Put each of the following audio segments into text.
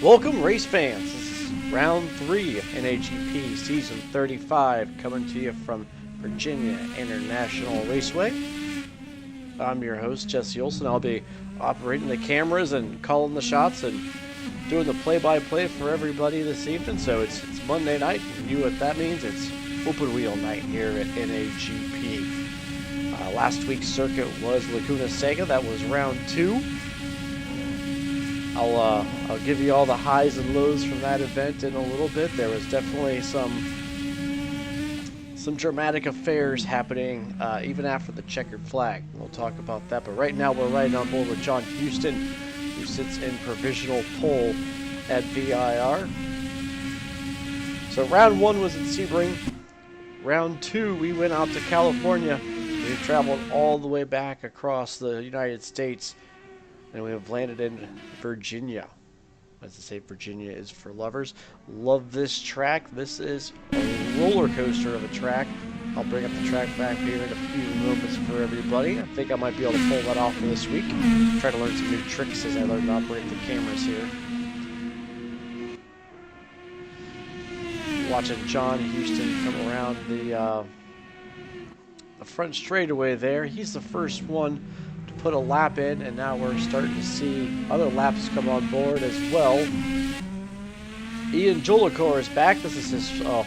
Welcome, race fans. This is round 3 of NAGP Season 35, coming to you from Virginia International Raceway. I'm your host, Jesse Olson. I'll be operating the cameras and calling the shots and doing the play-by-play for everybody this evening. So it's Monday night, and you know what that means. It's open wheel night here at NAGP. Last week's circuit was Laguna Seca. That was round 2. I'll give you all the highs and lows from that event in a little bit. There was definitely some dramatic affairs happening even after the checkered flag. We'll talk about that. But right now we're riding on board with John Houston, who sits in provisional pole at VIR. So round 1 was in Sebring. Round 2 we went out to California. We traveled all the way back across the United States, and we have landed in Virginia. As I say, Virginia is for lovers. Love this track. This is a roller coaster of a track. I'll bring up the track back here in a few moments for everybody. I think I might be able to pull that off for this week. Try to learn some new tricks as I learn to operate the cameras here. Watching John Houston come around the front straightaway there. He's the first one to put a lap in, and now we're starting to see other laps come on board as well. Ian Indycar is back. This is his I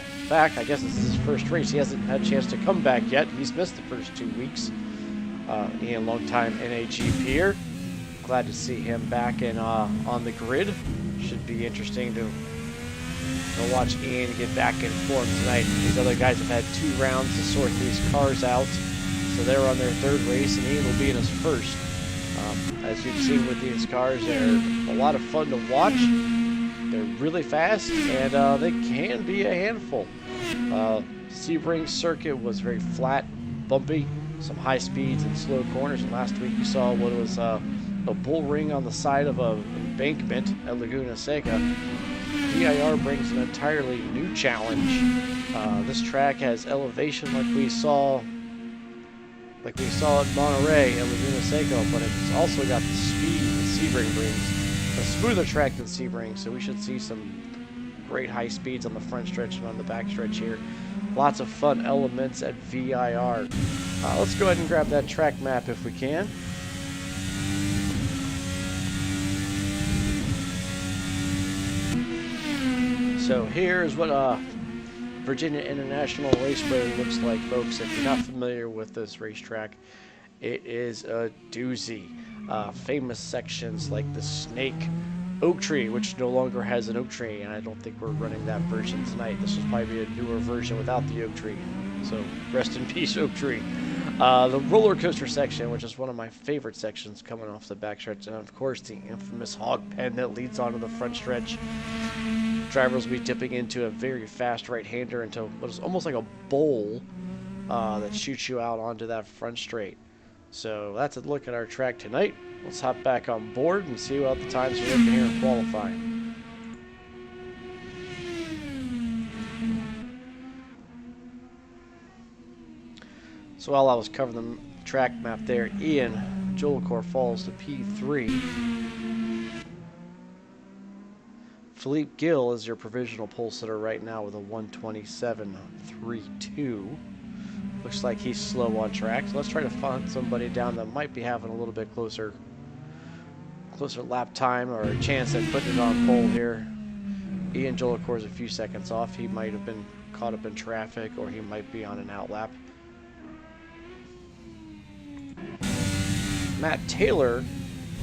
guess this is his first race. He hasn't had a chance to come back yet. He's missed the first 2 weeks. Ian, longtime NAGP'er. Glad to see him back in on the grid. Should be interesting to watch Ian get back in form tonight. These other guys have had 2 rounds to sort these cars out, so they're on their 3rd race, and Ian will be in his 1st. As you've seen with these cars, they're a lot of fun to watch. They're really fast, and they can be a handful. Sebring circuit was very flat, bumpy, some high speeds and slow corners, and last week you saw what was a bull ring on the side of an embankment at Laguna Seca. VIR brings an entirely new challenge. This track has elevation like we saw at Monterey and Laguna Seca, but it's also got the speed that Sebring brings. A smoother track than Sebring, so we should see some great high speeds on the front stretch and on the back stretch here. Lots of fun elements at VIR. Let's go ahead and grab that track map if we can. So here's what Virginia International Raceway looks like, folks. If you're not familiar with this racetrack, it is a doozy. Famous sections like the Snake Oak Tree, which no longer has an oak tree, and I don't think we're running that version tonight. This will probably be a newer version without the oak tree. So rest in peace, oak tree. The roller coaster section, which is one of my favorite sections coming off the backstretch, and of course the infamous hog pen that leads onto the front stretch. Drivers will be dipping into a very fast right-hander into what is almost like a bowl that shoots you out onto that front straight. So that's a look at our track tonight. Let's hop back on board and see what the times are looking here in qualifying. So while I was covering the track map there, Ian Indycar falls to P3. Philippe Gill is your provisional pole sitter right now with a 1:27.32. Looks like he's slow on track. So let's try to find somebody down that might be having a little bit closer lap time or a chance at putting it on pole here. Ian Indycar is a few seconds off. He might have been caught up in traffic, or he might be on an outlap. Matt Taylor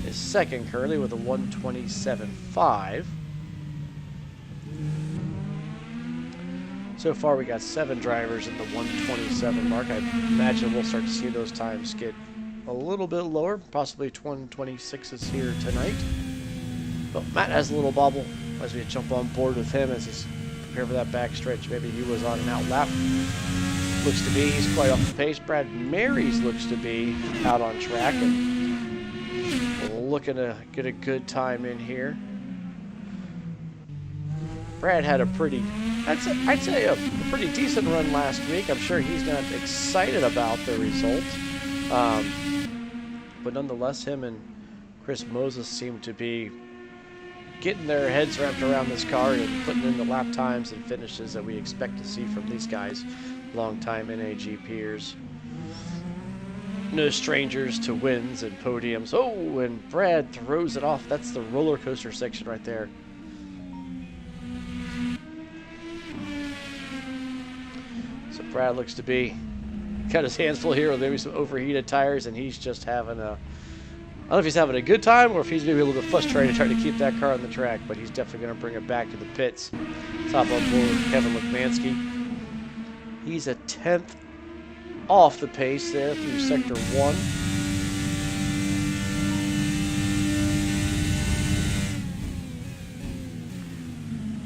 is second currently with a 1:27.5. So far we got 7 drivers in the 1:27 mark. I imagine we'll start to see those times get a little bit lower. Possibly 1:26 is here tonight. But Matt has a little bobble as we jump on board with him as he's prepared for that backstretch. Maybe he was on an outlap. Looks to be he's quite off the pace. Brad Marys looks to be out on track and looking to get a good time in here. Brad had a pretty, I'd say a pretty decent run last week. I'm sure he's not excited about the result. But nonetheless, him and Chris Moses seem to be getting their heads wrapped around this car and putting in the lap times and finishes that we expect to see from these guys, longtime NAG peers. No strangers to wins and podiums. Oh, and Brad throws it off. That's the roller coaster section right there. So Brad looks to be got his hands full here with maybe some overheated tires, and he's just having a, I don't know if he's having a good time or if he's maybe a little bit frustrated trying to keep that car on the track, but he's definitely going to bring it back to the pits. Top on board with Kevin Lekmansky. He's a 10th off the pace there through Sector 1.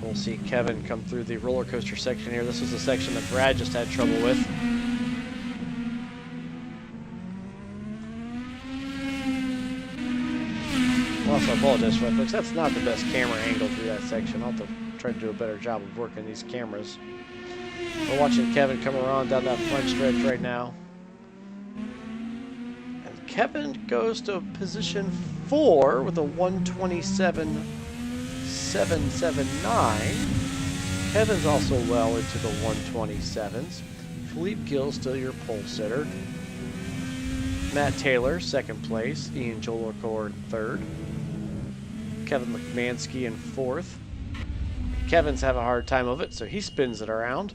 We'll see Kevin come through the roller coaster section here. This was the section that Brad just had trouble with. Also, I apologize for that, folks. That's not the best camera angle through that section. I'll have to try to do a better job of working these cameras. We're watching Kevin come around down that front stretch right now. And Kevin goes to position 4 with a 127.779. Kevin's also well into the 127s. Philippe Gill still your pole sitter. Matt Taylor, 2nd place. Ian Jolicoeur in 3rd. Kevin Lekmansky in 4th. Kevin's having a hard time of it, so he spins it around.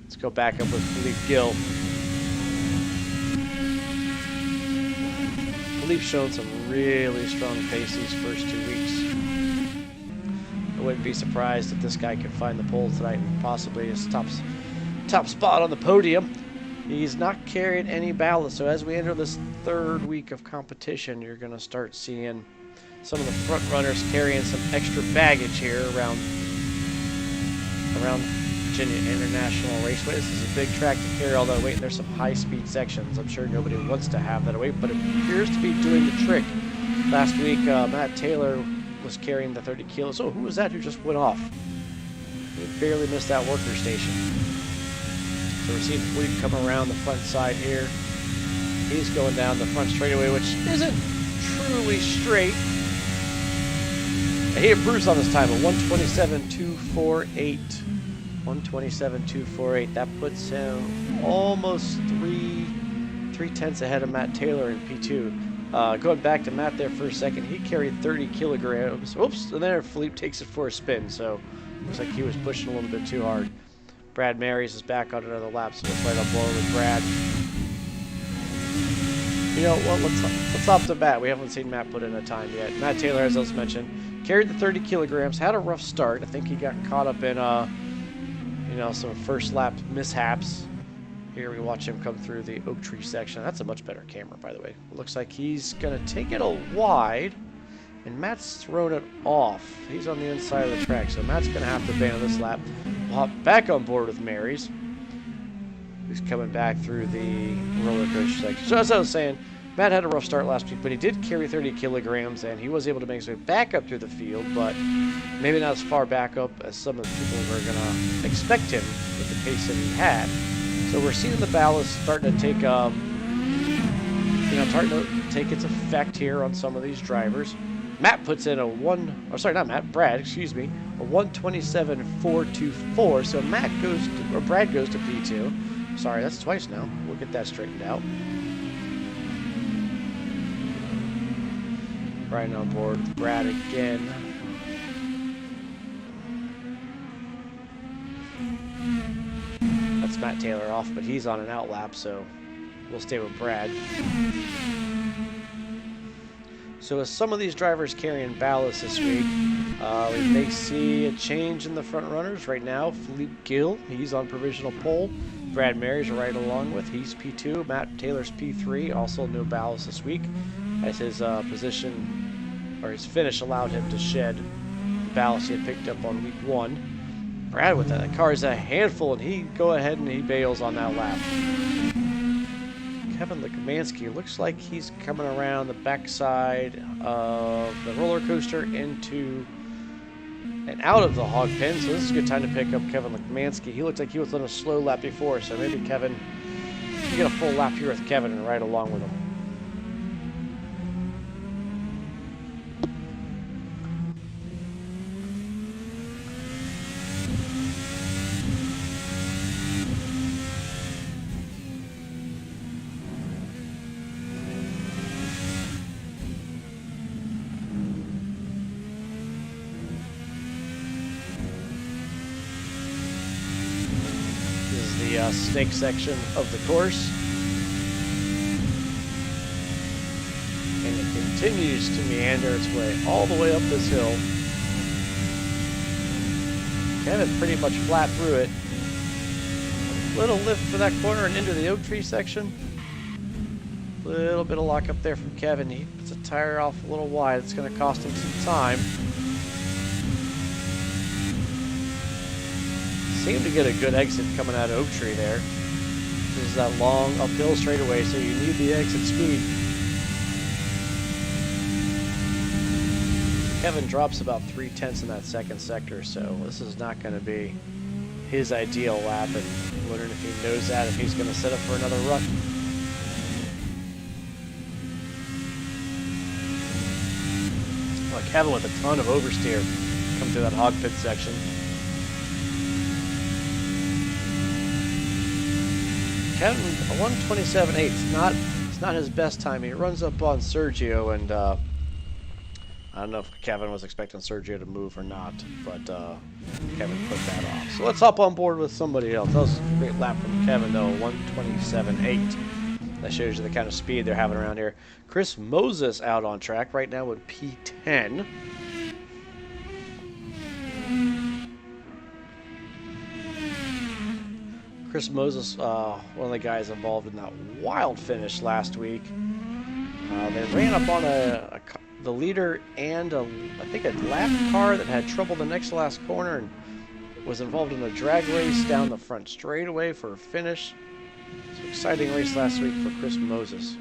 Let's go back up with Philippe Gill. Philippe's shown some really strong pace these first 2 weeks. I wouldn't be surprised if this guy could find the pole tonight and possibly his top spot on the podium. He's not carried any ballast, so as we enter this 3rd week of competition, you're going to start seeing some of the front runners carrying some extra baggage here around Virginia International Raceway. This is a big track to carry all that weight, and there's some high-speed sections. I'm sure nobody wants to have that weight, but it appears to be doing the trick. Last week, Matt Taylor was carrying the 30 kilos. Oh, who was that who just went off? He barely missed that worker station. So we're seeing Philippe come around the front side here. He's going down the front straightaway, which isn't truly straight. He improved on this time, a 127.248. 127.248. That puts him almost three tenths ahead of Matt Taylor in P2. Going back to Matt there for a second, he carried 30 kilograms. Oops, and there Philippe takes it for a spin, so looks like he was pushing a little bit too hard. Brad Marys is back on another lap, so let's right on board with Brad. You know, well, let's off the bat. We haven't seen Matt put in a time yet. Matt Taylor, as I was mentioned, carried the 30 kilograms, had a rough start. I think he got caught up in, some first lap mishaps. Here we watch him come through the oak tree section. That's a much better camera, by the way. It looks like he's going to take it a wide, and Matt's thrown it off. He's on the inside of the track, so Matt's going to have to abandon this lap. We'll hop back on board with Marys, who's coming back through the roller coaster section. So as I was saying, Matt had a rough start last week, but he did carry 30 kilograms, and he was able to make his way back up through the field, but maybe not as far back up as some of the people were going to expect him with the pace that he had. So we're seeing the ballast starting to take, take its effect here on some of these drivers. Matt puts in Brad, excuse me, a 127.424. So Brad goes to P2. Sorry, that's twice now. We'll get that straightened out. Right on board with Brad again. That's Matt Taylor off, but he's on an out lap, so we'll stay with Brad. So as some of these drivers carrying ballast this week, we may see a change in the front runners. Right now, Philippe Gill, he's on provisional pole. Brad Marys right along with, he's P2. Matt Taylor's P3, also no ballast this week, as his his finish allowed him to shed the ballast he had picked up on week 1. Brad with that car is a handful, and he go ahead and he bails on that lap. Kevin Lekmansky looks like he's coming around the backside of the roller coaster into and out of the hog pen, so this is a good time to pick up Kevin Lekmansky. He looked like he was on a slow lap before, so maybe Kevin, you get a full lap here with Kevin and ride along with him. snake section of the course. And it continues to meander its way all the way up this hill. Kevin pretty much flat through it. Little lift for that corner and into the oak tree section. Little bit of lock up there from Kevin. He puts a tire off a little wide. It's going to cost him some time. Seemed to get a good exit coming out of oak tree there. This is that long uphill straightaway, so you need the exit speed. Kevin drops about 3/10 in that second sector, so this is not going to be his ideal lap, and wondering if he knows that, if he's going to set up for another run. Well, Kevin with a ton of oversteer come through that hog pit section. Kevin, a 1:27.8. It's not his best time. He runs up on Sergio, and I don't know if Kevin was expecting Sergio to move or not, but Kevin put that off. So let's hop on board with somebody else. That was a great lap from Kevin, though, 1:27.8. That shows you the kind of speed they're having around here. Chris Moses out on track right now with P10. Chris Moses, one of the guys involved in that wild finish last week. They ran up on the leader and I think a lap car that had trouble the next to last corner and was involved in a drag race down the front straightaway for a finish. It's an exciting race last week for Chris Moses.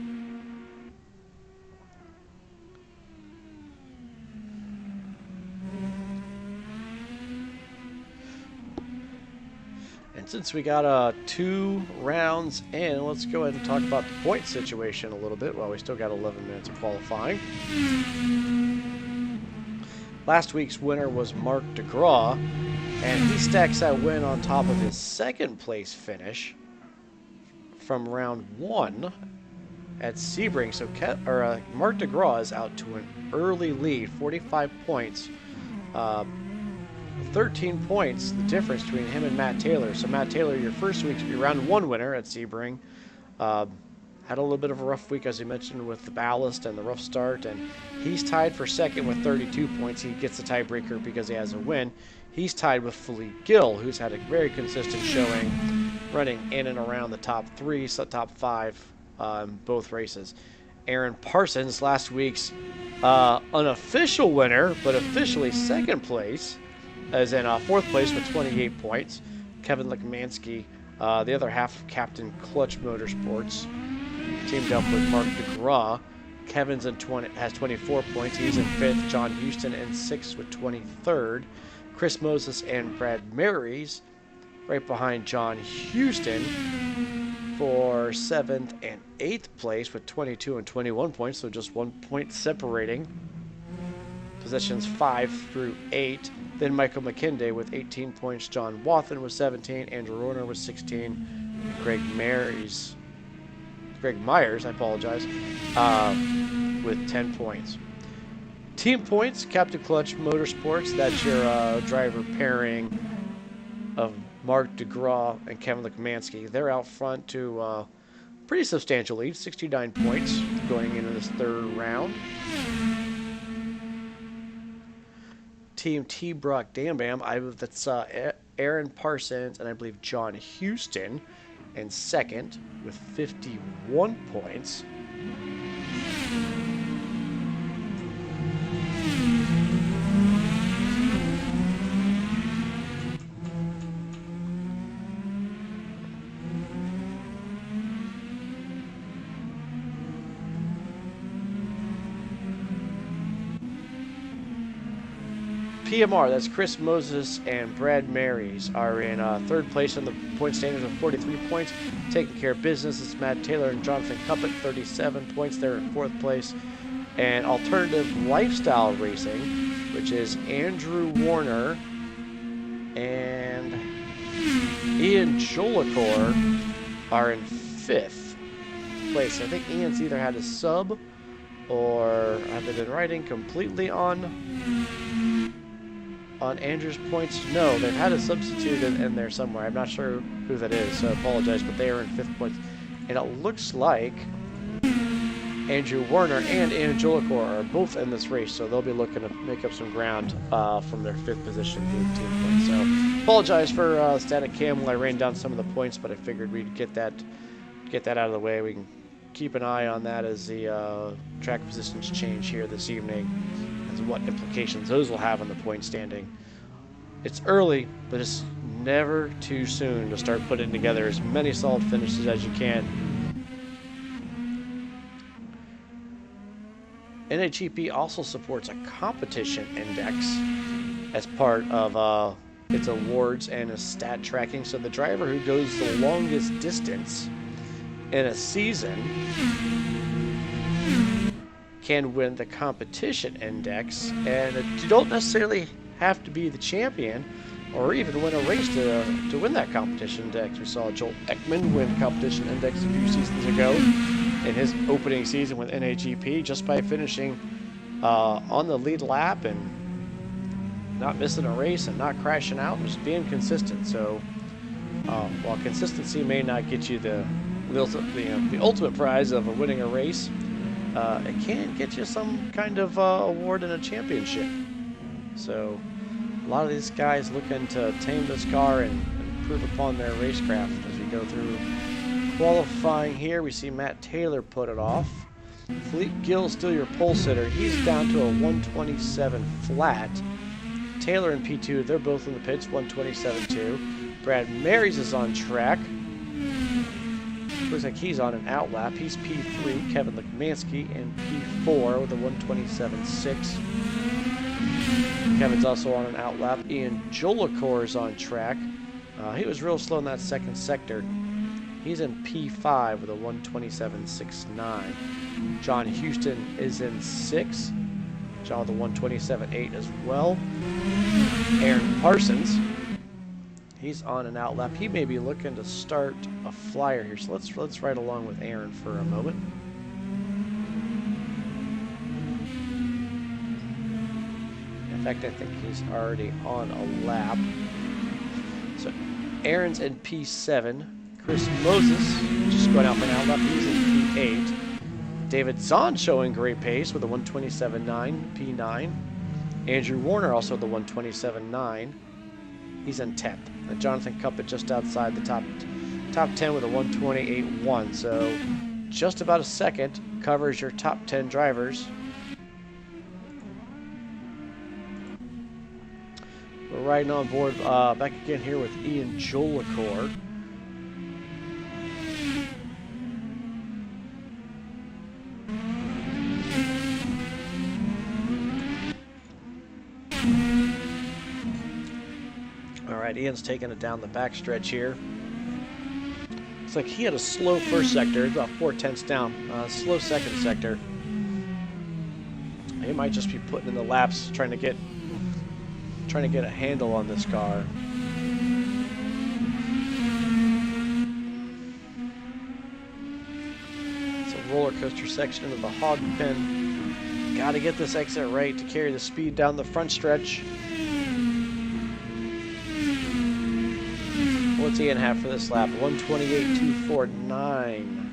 And since we got 2 rounds in, let's go ahead and talk about the point situation a little bit while we still got 11 minutes of qualifying. Last week's winner was Mark DeGraw, and he stacks that win on top of his second place finish from round 1 at Sebring. So Mark DeGraw is out to an early lead, 45 points. 13 points, the difference between him and Matt Taylor. So Matt Taylor, your first week, your round 1 winner at Sebring, had a little bit of a rough week, as we mentioned, with the ballast and the rough start, and he's tied for second with 32 points. He gets the tiebreaker because he has a win. He's tied with Philippe Gill, who's had a very consistent showing, running in and around the top 3, so top 5 both races. Aaron Parsons, last week's unofficial winner, but officially second place, as in 4th place with 28 points. Kevin Lekmansky, the other half of Captain Clutch Motorsports, teamed up with Mark DeGraw. Kevin's has 24 points. He's in 5th. John Houston in 6th with 23rd. Chris Moses and Brad Marys right behind John Houston for 7th and 8th place with 22 and 21 points, so just 1 point separating positions 5 through 8. Then Michael McKinday with 18 points, John Wathen with 17, Andrew Horner with 16, Greg Myers, with 10 points. Team points, Captain Clutch Motorsports, that's your driver pairing of Mark DeGraw and Kevin Lekmansky. They're out front to pretty substantial lead, 69 points going into this 3rd round. Team T. Brock Dambam, that's Aaron Parsons and I believe John Houston in 2nd with 51 points. PMR, that's Chris Moses and Brad Marys, are in 3rd place in the point standings with 43 points. Taking care of business, it's Matt Taylor and Jonathan Cuppett, 37 points. They're in 4th place. And Alternative Lifestyle Racing, which is Andrew Warner and Ian Jolicor, are in 5th place. I think Ian's either had a sub or have they been riding completely on on Andrew's points? No, they've had a substitute in there somewhere. I'm not sure who that is, so I apologize, but they are in 5th points. And it looks like Andrew Warner and Angelicor are both in this race, so they'll be looking to make up some ground from their 5th position to team points. So apologize for static cam while I ran down some of the points, but I figured we'd get that out of the way. We can keep an eye on that as the track positions change here this evening, as what implications those will have on the point standing. It's early, but it's never too soon to start putting together as many solid finishes as you can. NHEP also supports a competition index as part of its awards and its stat tracking. So the driver who goes the longest distance in a season can win the competition index, and you don't necessarily have to be the champion or even win a race to win that competition index. We saw Joel Ekman win competition index a few seasons ago in his opening season with NHEP just by finishing on the lead lap and not missing a race and not crashing out and just being consistent. So while consistency may not get you the ultimate prize of winning a race, it can get you some kind of award and a championship. So a lot of these guys looking to tame this car and improve upon their racecraft. As we go through qualifying here, we see Matt Taylor put it off. Philippe Gill, still your pole sitter. He's down to a 127 flat. Taylor and P2, they're both in the pits, 127.2. Brad Marys is on track. Looks like he's on an out lap. He's P3. Kevin Lekmansky in P4 with a 127.6. Kevin's also on an out lap. Ian Jolicor is on track. He was real slow in that second sector. He's in P5 with a 127.69. John Houston is in 6th. John with a 127.8 as well. Aaron Parsons, he's on an out lap. He may be looking to start a flyer here, so let's ride along with Aaron for a moment. In fact, I think he's already on a lap. So Aaron's in P7. Chris Moses just going out for an out lap. He's in P8. David Zahn showing great pace with a 127.9, P9. Andrew Warner also the 127.9. He's in 10th. And Jonathan Cuppett just outside the top 10 with a 128.1. So just about a second covers your top 10 drivers. We're riding on board back again here with Ian Jolicor. Ian's taking it down the backstretch here. Looks like he had a slow first sector, about 4/10 down. Slow second sector. He might just be putting in the laps, trying to get a handle on this car. It's a roller coaster section into the hog pen. Got to get this exit right to carry the speed down the front stretch. What's Ian have for this lap? 128.249.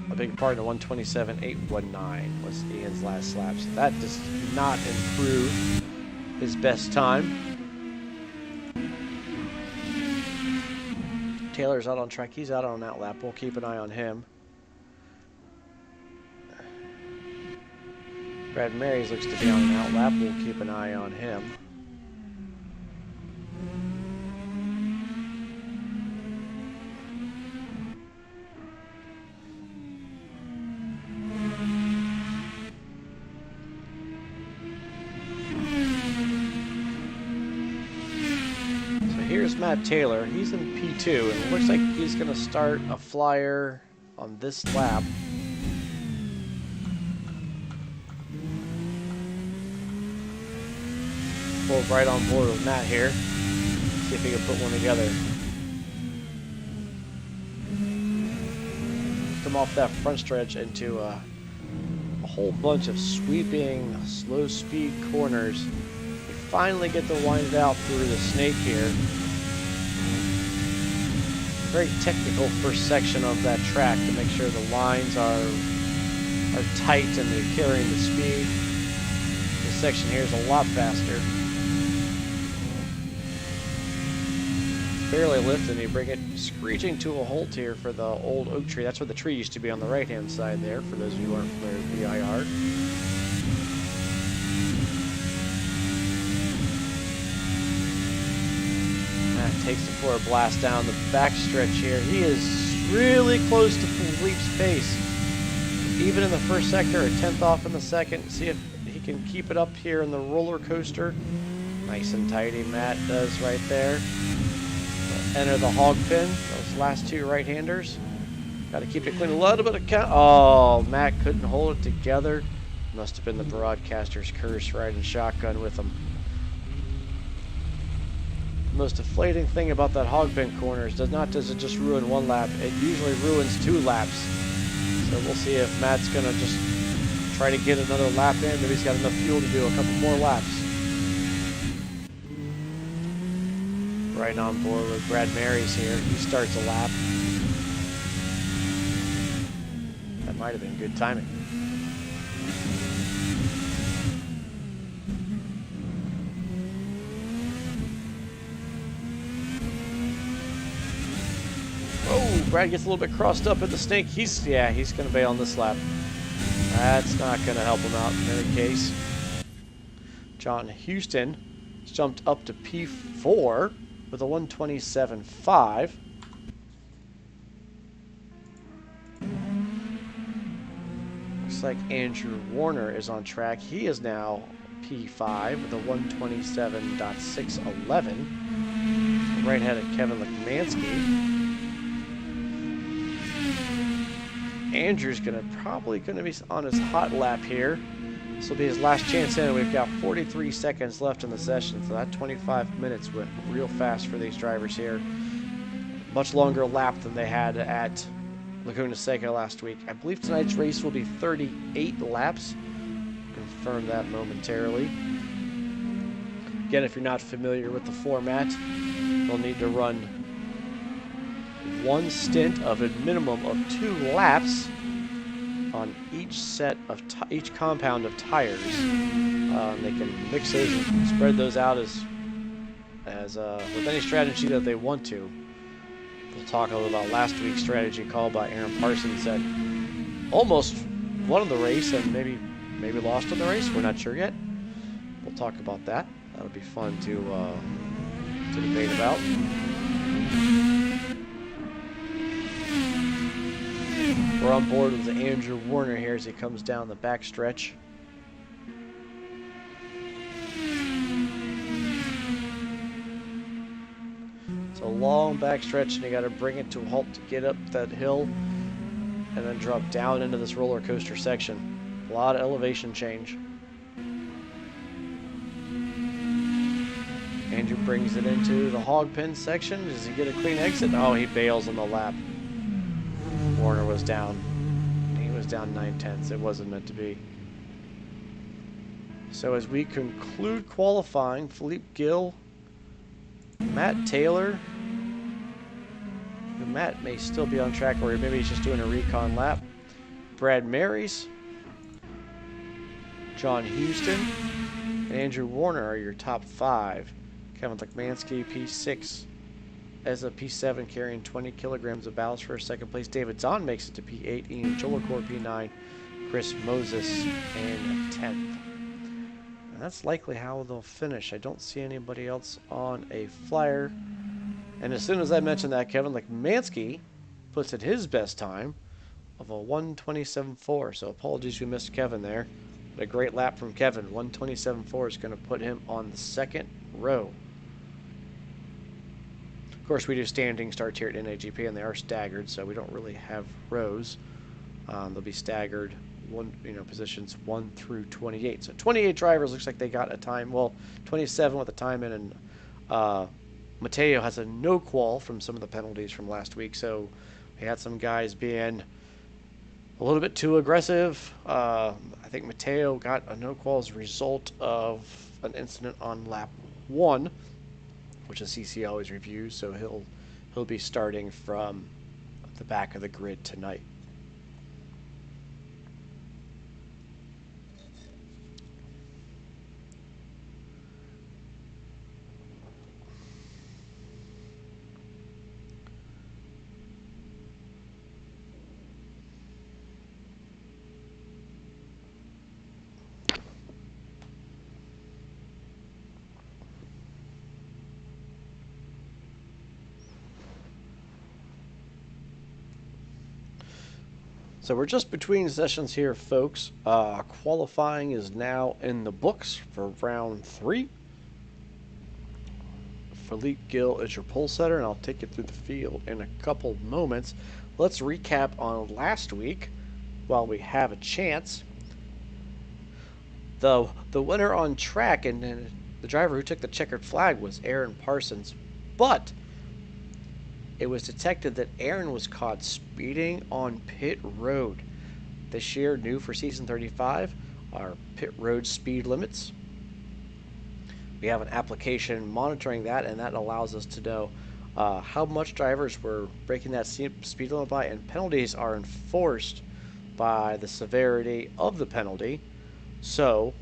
I beg your pardon, 127.819 was Ian's last lap. So that does not improve his best time. Taylor's out on track. He's out on that lap. We'll keep an eye on him. Brad Marys looks to be on an out lap. We'll keep an eye on him. Here's Matt Taylor. He's in P2, and it looks like he's going to start a flyer on this lap. We'll right on board with Matt here. See if he can put one together. Come off that front stretch into a whole bunch of sweeping, slow speed corners. We finally get to wind it out through the snake here. Very technical first section of that track to make sure the lines are tight and they're carrying the speed. This section here is a lot faster. Barely lifting, you bring it screeching to a halt here for the old oak tree. That's where the tree used to be on the right-hand side there, for those of you who aren't familiar with VIR. That takes it for a blast down the backstretch here. He is really close to Philippe's pace. Even in the first sector, a tenth off in the second. See if he can keep it up here in the roller coaster. Nice and tidy, Matt does right there. Enter the hog pin, those last two right-handers. Got to keep it clean. A little bit of count. Oh, Matt couldn't hold it together. Must have been the broadcaster's curse riding shotgun with him. The most deflating thing about that hog pin corner is does it just ruin one lap. It usually ruins 2 laps. So we'll see if Matt's going to just try to get another lap in. Maybe he's got enough fuel to do a couple more laps. Right on board with Brad Mary's here. He starts a lap. That might have been good timing. Oh, Brad gets a little bit crossed up at the snake. He's going to bail on this lap. That's not going to help him out in any case. John Houston jumped up to P4. With a 127.5. Looks like Andrew Warner is on track. He is now P5 with a 127.611. Right-handed Kevin Lekmansky. Andrew's probably gonna be on his hot lap here. This will be his last chance in. We've got 43 seconds left in the session, so that 25 minutes went real fast for these drivers here. Much longer lap than they had at Laguna Seca last week. I believe tonight's race will be 38 laps. Confirm that momentarily. Again, if you're not familiar with the format, you'll need to run one stint of a minimum of 2 laps on each set of each compound of tires. They can mix those and spread those out as with any strategy that they want to. We'll talk a little about last week's strategy call by Aaron Parsons that almost won the race and maybe lost in the race. We're not sure yet. We'll talk about that. That'll be fun to debate about. We're on board with Andrew Warner here as he comes down the backstretch. It's a long backstretch and you got to bring it to a halt to get up that hill and then drop down into this roller coaster section. A lot of elevation change. Andrew brings it into the hog pen section. Does he get a clean exit? Oh, he bails on the lap. Warner was down. He was down 9/10. It wasn't meant to be. So as we conclude qualifying, Philippe Gill, Matt Taylor. Matt may still be on track, or maybe he's just doing a recon lap. Brad Marys, John Houston, and Andrew Warner are your top 5. Kevin Lekmansky, P6. As a P7 carrying 20 kilograms of ballast for a second place. David Zahn makes it to P8. Ian Jolicoeur P9. Chris Moses in 10th. And that's likely how they'll finish. I don't see anybody else on a flyer. And as soon as I mentioned that, Kevin Lekmansky puts at his best time of a 127.4. So apologies we missed Kevin there. But a great lap from Kevin. 127.4 is going to put him on the second row. Of course, we do standing starts here at NAGP, and they are staggered, so we don't really have rows. They'll be staggered, positions 1 through 28. So 28 drivers looks like they got a time. Well, 27 with a time in, and Mateo has a no qual from some of the penalties from last week. So we had some guys being a little bit too aggressive. I think Mateo got a no call as a result of an incident on lap 1, which the CC always reviews, so he'll be starting from the back of the grid tonight. So we're just between sessions here, folks. Qualifying is now in the books for round 3. Philippe Gill is your pole setter, and I'll take you through the field in a couple moments. Let's recap on last week while we have a chance. The winner on track and the driver who took the checkered flag was Aaron Parsons, but it was detected that Aaron was caught speeding on pit road. This year, new for season 35, are pit road speed limits. We have an application monitoring that, and that allows us to know how much drivers were breaking that speed limit by, and penalties are enforced by the severity of the penalty. So,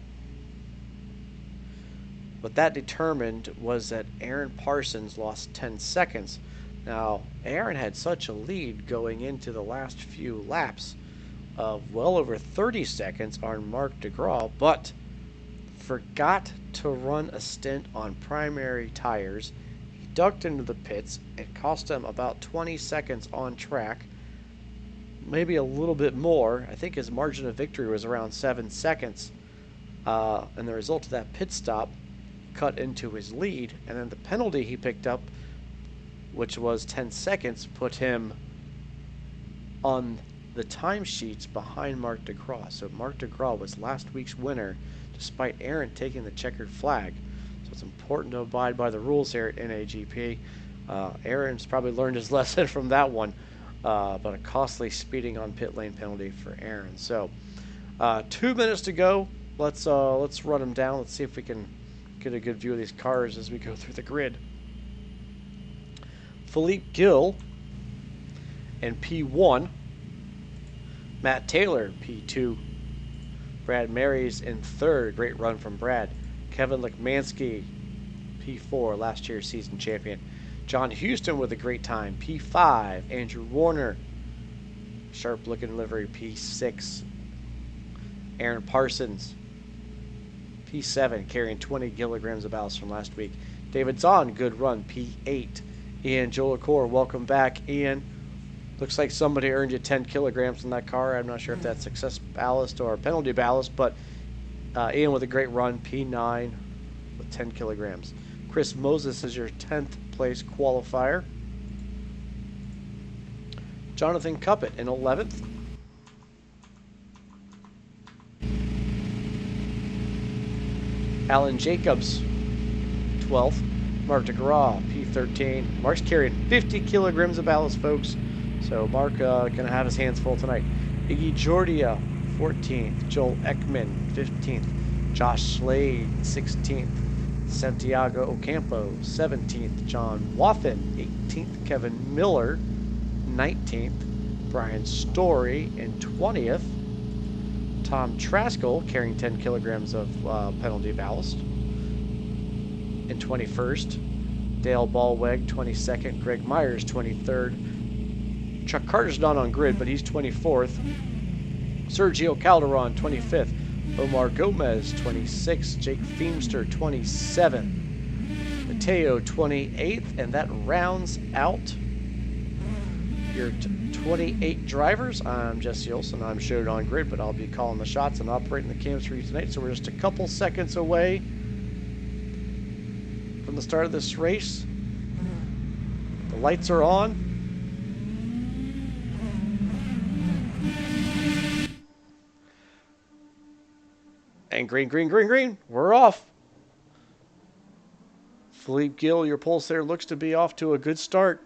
what that determined was that Aaron Parsons lost 10 seconds. Now, Aaron had such a lead going into the last few laps of well over 30 seconds on Marc DeGraw, but forgot to run a stint on primary tires. He ducked into the pits. It cost him about 20 seconds on track, maybe a little bit more. I think his margin of victory was around 7 seconds. And the result of that pit stop cut into his lead, and then the penalty he picked up, which was 10 seconds, put him on the timesheets behind Marc DeGraw. So Marc DeGraw was last week's winner, despite Aaron taking the checkered flag. So it's important to abide by the rules here at NAGP. Aaron's probably learned his lesson from that one, but a costly speeding on pit lane penalty for Aaron. So 2 minutes to go. Let's run them down. Let's see if we can get a good view of these cars as we go through the grid. Philippe Gill in P1, Matt Taylor P2, Brad Marys in 3rd, great run from Brad, Kevin Lekmansky P4, last year's season champion, John Houston with a great time P5, Andrew Warner, sharp looking livery P6, Aaron Parsons P7, carrying 20 kilograms of ballast from last week, David Zahn, good run P8, Ian Jolicoeur, welcome back, Ian. Looks like somebody earned you 10 kilograms in that car. I'm not sure if that's success ballast or penalty ballast, but Ian with a great run, P9 with 10 kilograms. Chris Moses is your 10th place qualifier. Jonathan Cuppett in 11th. Alan Jacobs, 12th. Marc DeGraw, P13. Mark's carrying 50 kilograms of ballast, folks. So Mark going to have his hands full tonight. Iggy Jordia, 14th. Joel Ekman, 15th. Josh Slade, 16th. Santiago Ocampo, 17th. John Waffen, 18th. Kevin Miller, 19th. Brian Story in 20th. Tom Traskell, carrying 10 kilograms of penalty ballast, in 21st. Dale Ballweg, 22nd. Greg Myers, 23rd. Chuck Carter's not on grid, but he's 24th. Sergio Calderon, 25th. Omar Gomez, 26th. Jake Feemster, 27th. Mateo, 28th. And that rounds out your 28 drivers. I'm Jesse Olson. I'm showed on grid, but I'll be calling the shots and operating the cams for you tonight. So we're just a couple seconds away from the start of this race. The lights are on. And green, green, green, green. We're off. Philippe Gill, your pole sitter, looks to be off to a good start.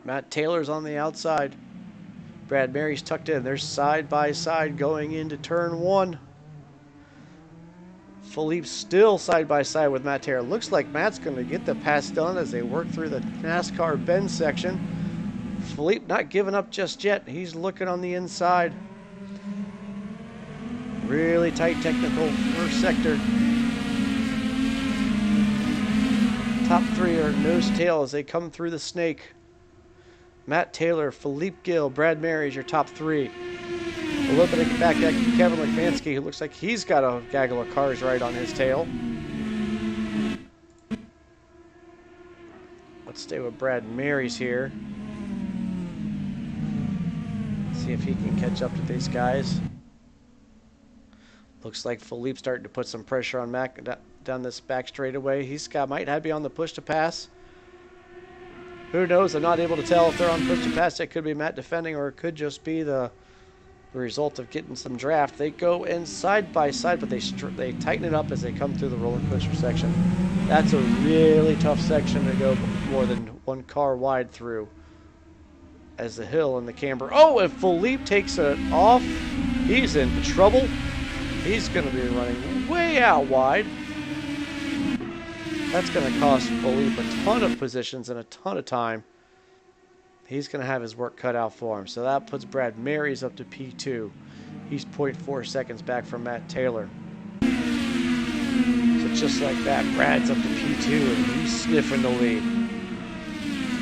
Matt Taylor's on the outside. Brad Mary's tucked in. They're side by side going into turn 1. Philippe's still side by side with Matt Taylor. Looks like Matt's going to get the pass done as they work through the NASCAR bend section. Philippe not giving up just yet. He's looking on the inside. Really tight technical first sector. Top 3 are nose to tail as they come through the snake. Matt Taylor, Philippe Gill, Brad Mary is your top 3. A little bit of back at Kevin Lekvansky, who looks like he's got a gaggle of cars right on his tail. Let's stay with Brad Mary's here. See if he can catch up to these guys. Looks like Philippe's starting to put some pressure on Mac down this back straightaway. Might be on the push to pass. Who knows? I'm not able to tell if they're on push to pass. It could be Matt defending, or it could just be the result of getting some draft. They go in side by side, but they tighten it up as they come through the roller coaster section. That's a really tough section to go more than one car wide through, as the hill and the camber. Oh, if Philippe takes it off, he's in trouble. He's going to be running way out wide. That's going to cost Philippe a ton of positions and a ton of time. He's going to have his work cut out for him. So that puts Brad Mary's up to P2. He's 0.4 seconds back from Matt Taylor. So just like that, Brad's up to P2 and he's sniffing the lead.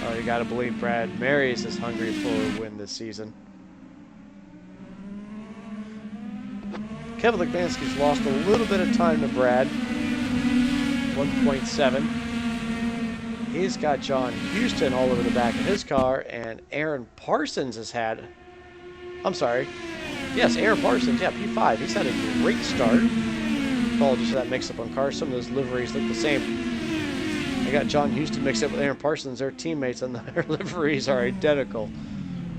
Oh, you got to believe Brad Mary's is hungry for a win this season. Kevin Lekvansky's lost a little bit of time to Brad. 1.7. He's got John Houston all over the back of his car, and Aaron Parsons has had... I'm sorry. Yes, Aaron Parsons, yeah, P5. He's had a great start. Apologies for that mix-up on cars. Some of those liveries look the same. I got John Houston mixed up with Aaron Parsons. They're teammates, and their liveries are identical.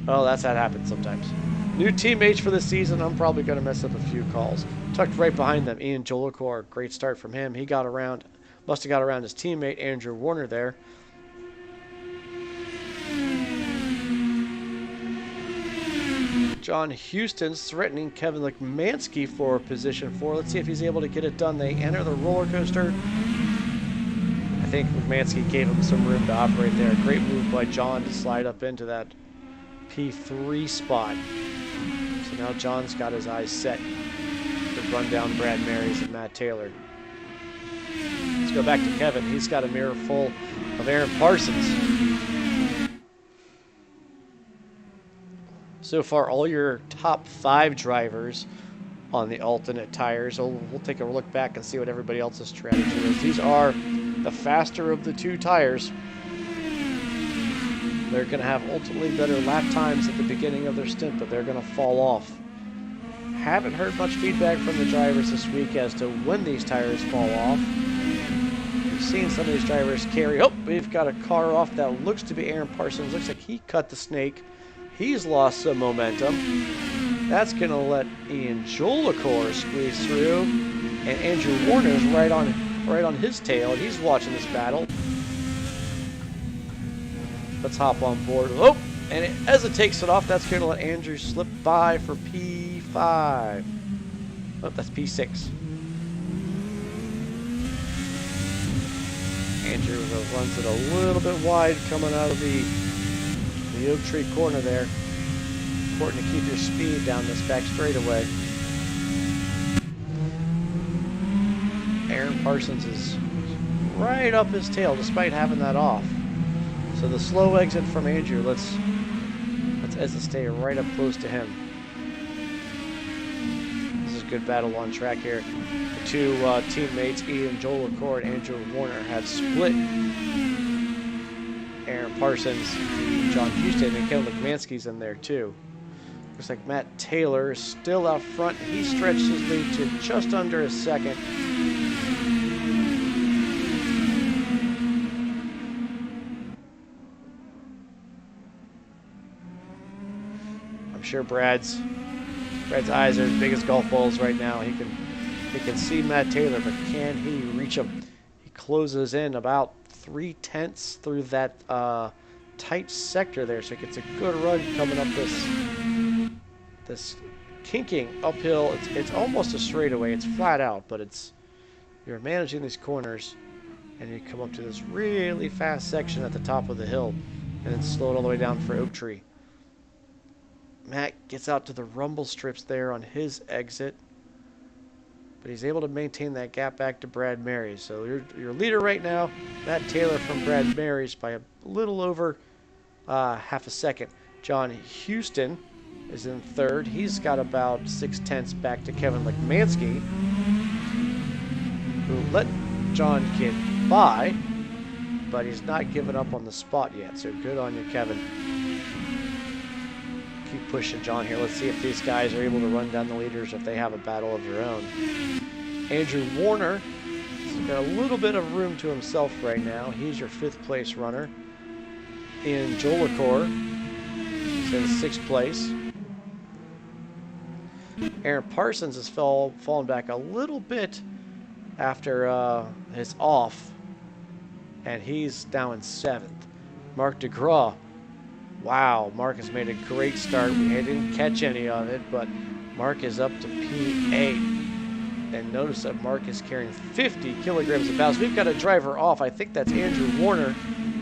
Oh, that's how it happens sometimes. New teammates for this season. I'm probably going to mess up a few calls. Tucked right behind them, Ian Jolicoeur. Great start from him. He got around... Must have got around his teammate, Andrew Warner, there. John Houston's threatening Kevin Lekvansky for position 4. Let's see if he's able to get it done. They enter the roller coaster. I think Lekvansky gave him some room to operate there. Great move by John to slide up into that P3 spot. So now John's got his eyes set to run down Brad Mary's and Matt Taylor. Let's go back to Kevin. He's got a mirror full of Aaron Parsons. So far, all your top 5 drivers on the alternate tires. We'll take a look back and see what everybody else's strategy is. These are the faster of the 2 tires. They're going to have ultimately better lap times at the beginning of their stint, but they're going to fall off. Haven't heard much feedback from the drivers this week as to when these tires fall off. We've seen some of these drivers carry. Oh, we've got a car off that looks to be Aaron Parsons. Looks like he cut the snake. He's lost some momentum. That's going to let Ian Jolicoeur squeeze through. And Andrew Warner's right on his tail, and he's watching this battle. Let's hop on board. Oh, and as it takes it off, that's going to let Andrew slip by for P5. Oh, that's P6. Andrew runs it a little bit wide coming out of the oak tree corner there. Important to keep your speed down this back straightaway. Aaron Parsons is right up his tail despite having that off. So the slow exit from Andrew, let's stay right up close to him. This is a good battle on track here. The 2 teammates, Ian Jolicoeur and Andrew Warner, have split. Aaron Parsons, John Houston, and Kevin Lekvansky's in there too. Looks like Matt Taylor is still out front. He stretched his lead to just under a second. I'm sure Brad's eyes are as big as golf balls right now. He can see Matt Taylor, but can he reach him? He closes in about 3/10 through that tight sector there, so he gets a good run coming up this this kinking uphill. It's almost a straightaway. It's flat out, but you're managing these corners, and you come up to this really fast section at the top of the hill, and then slow it all the way down for Oak Tree. Matt gets out to the rumble strips there on his exit, but he's able to maintain that gap back to Brad Marys. So your leader right now, Matt Taylor from Brad Marys, by a little over half a second. John Houston is in third. He's got about 0.6 back to Kevin Lekmansky, who let John get by, but he's not given up on the spot yet. So good on you, Kevin. Keep pushing John here. Let's see if these guys are able to run down the leaders, if they have a battle of their own. Andrew Warner has got a little bit of room to himself right now. He's your 5th place runner. Ian Jolicor is in 6th place. Aaron Parsons has fallen back a little bit after his off, and he's now in 7th. Mark DeGraw. Wow, Mark has made a great start. We didn't catch any of it, but Mark is up to P8. And notice that Mark is carrying 50 kilograms of ballast. We've got a driver off. I think that's Andrew Warner.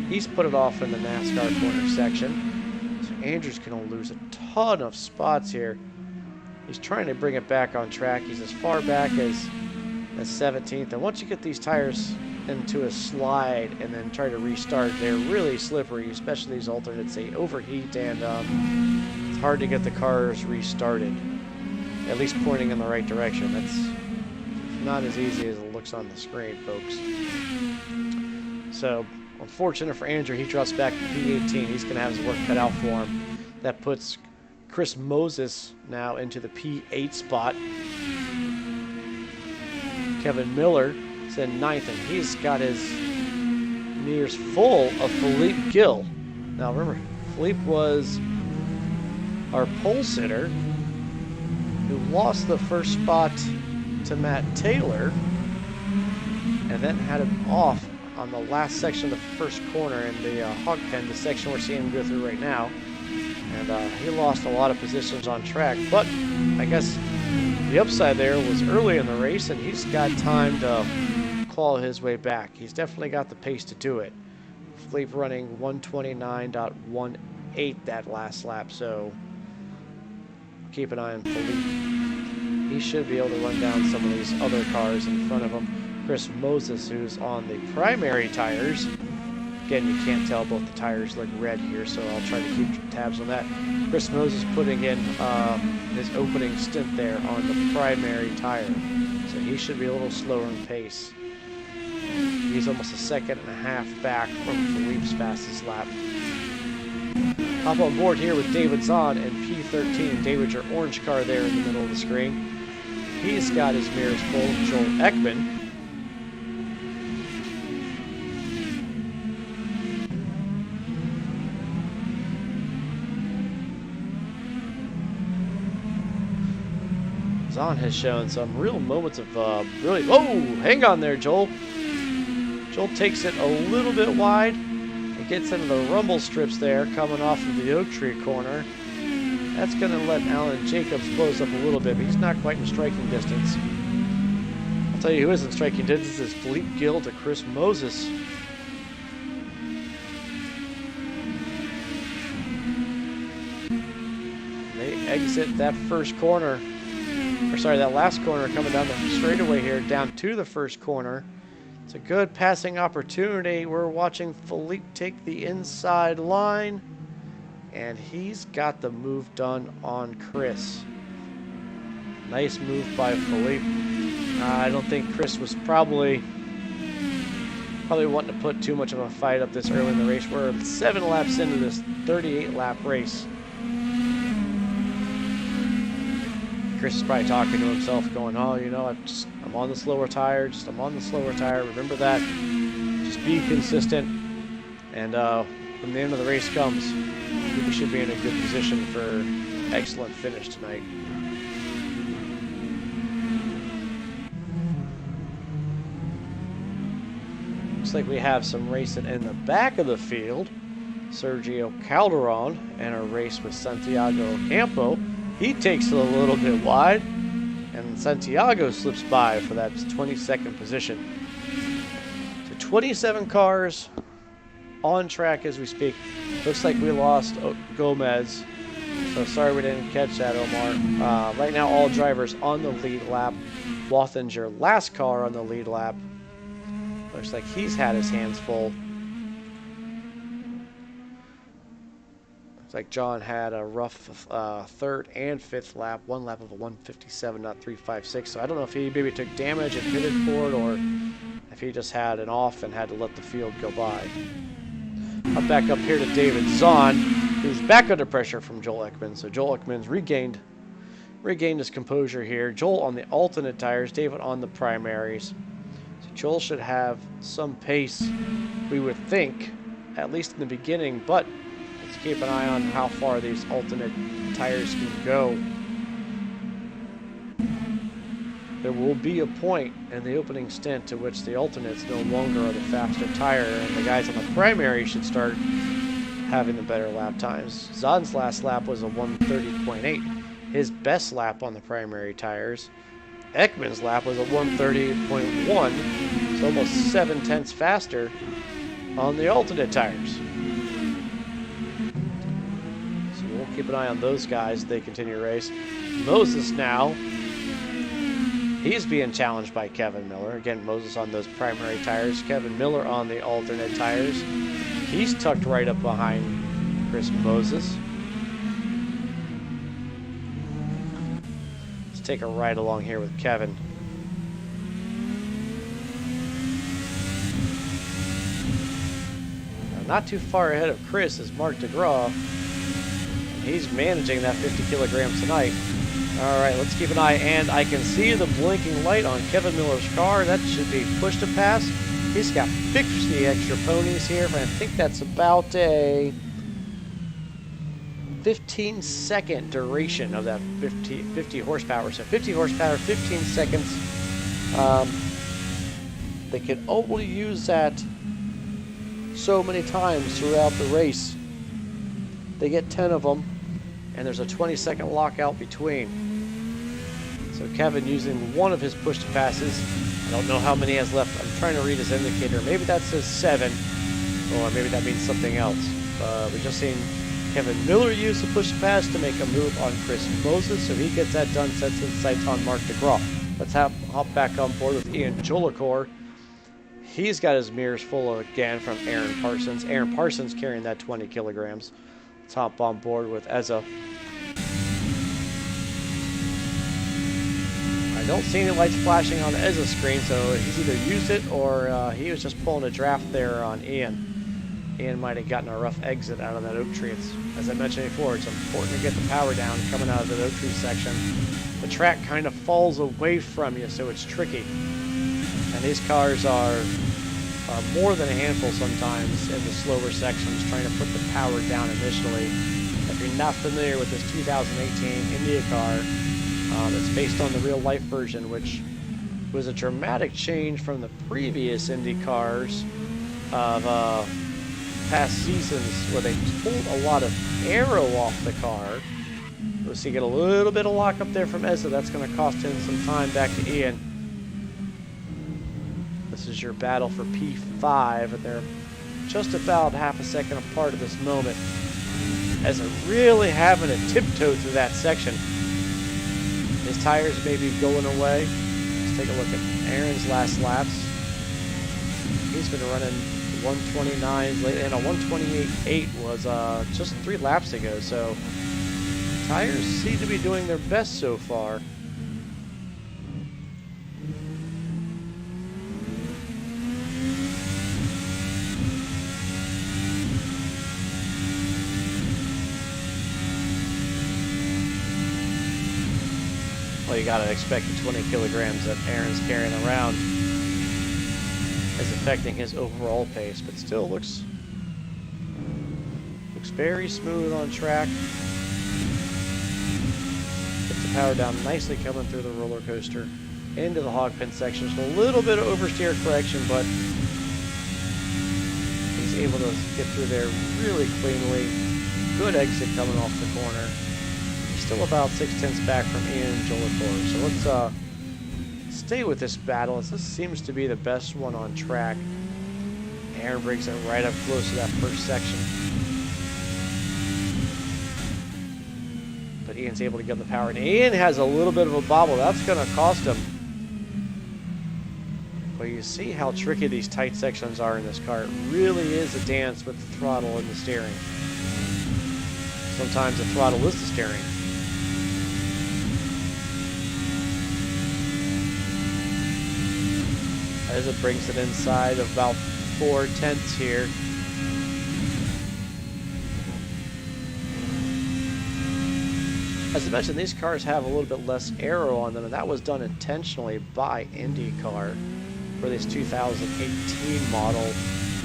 He's put it off in the NASCAR corner section. So Andrew's going to lose a ton of spots here. He's trying to bring it back on track. He's as far back as 17th. And once you get these tires into a slide and then try to restart, they're really slippery, especially these alternates. They overheat, and it's hard to get the cars restarted, at least pointing in the right direction. That's not as easy as it looks on the screen, folks. So unfortunate for Andrew, he drops back to P18. He's going to have his work cut out for him. That puts Chris Moses now into the P8 spot. Kevin Miller is in 9th, and he's got his mirrors full of Philippe Gill. Now remember, Philippe was our pole sitter who lost the first spot to Matt Taylor, and then had him off on the last section of the first corner in the hog pen, the section we're seeing him go through right now. And he lost a lot of positions on track, but I guess the upside there was early in the race, and he's got time to claw his way back. He's definitely got the pace to do it. Philippe running 129.18 that last lap, so keep an eye on Philippe. He should be able to run down some of these other cars in front of him. Chris Moses, who's on the primary tires. Again, you can't tell, both the tires look red here, so I'll try to keep tabs on that. Chris Moses putting in his opening stint there on the primary tire. So he should be a little slower in pace. He's almost a 1.5 seconds back from Philippe's fastest lap. Hop on board here with David Zahn and P13. David, your orange car there in the middle of the screen. He's got his mirrors full. Joel Ekman. Zahn has shown some real moments of really... Whoa! Hang on there, Joel. Joel takes it a little bit wide. It gets into the rumble strips there, coming off of the Oak Tree corner. That's going to let Alan Jacobs close up a little bit, but he's not quite in striking distance. I'll tell you who is in striking distance is Philippe Gill to Chris Moses. They exit that first corner. Or sorry, that last corner coming down the straightaway here, down to the first corner. It's a good passing opportunity. We're watching Philippe take the inside line, and he's got the move done on Chris. Nice move by Philippe. I don't think Chris was probably wanting to put too much of a fight up this early in the race. We're 7 laps into this 38-lap race. Chris is probably talking to himself, going, "Oh, you know, I'm on the slower tire. I'm on the slower tire. Remember that. Just be consistent." And when the end of the race comes, we should be in a good position for an excellent finish tonight. Looks like we have some racing in the back of the field. Sergio Calderon and a race with Santiago Campo He takes it a little bit wide, and Santiago slips by for that 22nd position. So 27 cars on track as we speak. Looks like we lost Gomez, so sorry we didn't catch that, Omar. Right now, all drivers on the lead lap. Wathinger, last car on the lead lap. Looks like he's had his hands full. Looks like John had a rough third and fifth lap. One lap of a 157, not 356. So I don't know if he maybe took damage and pitted for it, or if he just had an off and had to let the field go by. I'm back up here to David Zahn, who's back under pressure from Joel Ekman. So Joel Ekman's regained his composure here. Joel on the alternate tires, David on the primaries. So Joel should have some pace, we would think, at least in the beginning, but let's keep an eye on how far these alternate tires can go. There will be a point in the opening stint to which the alternates no longer are the faster tire, and the guys on the primary should start having the better lap times. Zahn's last lap was a 130.8. His best lap on the primary tires. Ekman's lap was a 130.1, so almost 0.7 faster on the alternate tires. So we'll keep an eye on those guys as they continue to race. Moses now, he's being challenged by Kevin Miller. Again, Moses on those primary tires, Kevin Miller on the alternate tires. He's tucked right up behind Chris Moses. Take a ride along here with Kevin. Now, not too far ahead of Chris is Mark DeGraw. He's managing that 50 kilograms tonight. All right, let's keep an eye, and I can see the blinking light on Kevin Miller's car. That should be push to pass. He's got 50 extra ponies here, but I think that's about a 15-second duration of that 50 horsepower. So 50 horsepower, 15 seconds. They can only use that so many times throughout the race. They get 10 of them, and there's a 20-second lockout between. So Kevin using one of his push to passes. I don't know how many he has left. I'm trying to read his indicator. Maybe that says 7, or maybe that means something else. We just seen Kevin Miller used the push pass to make a move on Chris Moses, so he gets that done, sets his sights on Mark DeGraw. Let's hop back on board with Ian Jolicoeur. He's got his mirrors full again from Aaron Parsons. Aaron Parsons carrying that 20 kilograms. Let's hop on board with Ezza. I don't see any lights flashing on the Ezza screen, so he's either used it or he was just pulling a draft there on Ian. Ian might have gotten a rough exit out of that oak tree. As I mentioned before, it's important to get the power down coming out of the oak tree section. The track kind of falls away from you, so it's tricky. And these cars are more than a handful sometimes in the slower sections, trying to put the power down initially. If you're not familiar with this 2018 Indycar, it's based on the real-life version, which was a dramatic change from the previous Indy cars of past seasons, where they pulled a lot of aero off the car. So you get a little bit of lock up there from Ezra. That's going to cost him some time. Back to Ian. This is your battle for P5, and they're just about half a second apart at this moment. Ezra really having to tiptoe through that section. His tires may be going away. Let's take a look at Aaron's last laps. He's been running 129s lately, and a 128.8 was just 3 laps ago, so tires seem to be doing their best so far. Well, you gotta expect the 20 kilograms that Aaron's carrying around is affecting his overall pace, but still looks very smooth on track. Gets the power down nicely coming through the roller coaster into the hog pen section. So a little bit of oversteer correction, but he's able to get through there really cleanly. Good exit coming off the corner. He still about 6/10 back from Ian Jolicoeur. So let's stay with this battle, as this seems to be the best one on track. Aaron brings it right up close to that first section. But Ian's able to get the power. And Ian has a little bit of a bobble. That's going to cost him. But you see how tricky these tight sections are in this car. It really is a dance with the throttle and the steering. Sometimes the throttle is the steering. As it brings it inside of about 4/10 here. As I mentioned, these cars have a little bit less aero on them, and that was done intentionally by Indycar for this 2018 model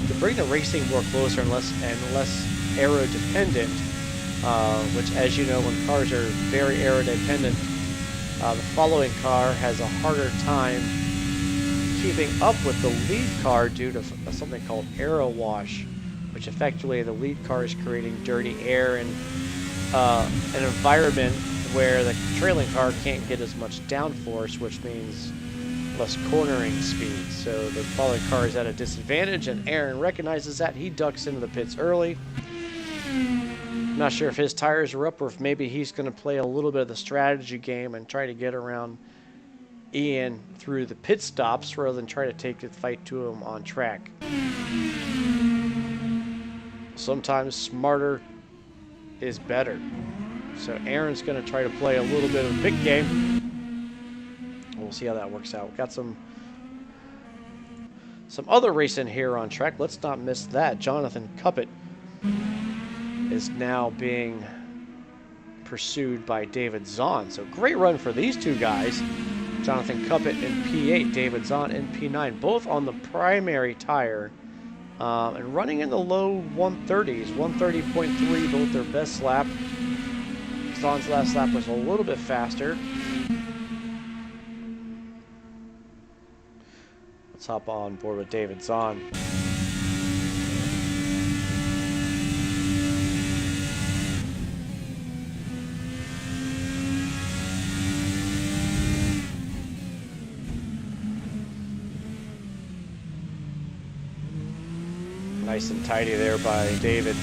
to bring the racing more closer and less aero dependent. Which, as you know, when cars are very aero dependent, the following car has a harder time keeping up with the lead car due to something called aero wash, which effectively the lead car is creating dirty air in an environment where the trailing car can't get as much downforce, which means less cornering speed. So the following car is at a disadvantage, and Aaron recognizes that. He ducks into the pits early. I'm not sure if his tires are up or if maybe he's going to play a little bit of the strategy game and try to get around Ian through the pit stops rather than try to take the fight to him on track. Sometimes smarter is better. So Aaron's going to try to play a little bit of a big game. We'll see how that works out. We've got some other racing here on track. Let's not miss that. Jonathan Cuppett is now being pursued by David Zahn. So great run for these two guys. Jonathan Cuppett in P8, David Zahn in P9, both on the primary tire and running in the low 130s, 130.3, both their best lap. Zahn's last lap was a little bit faster. Let's hop on board with David Zahn. Nice and tidy there by David.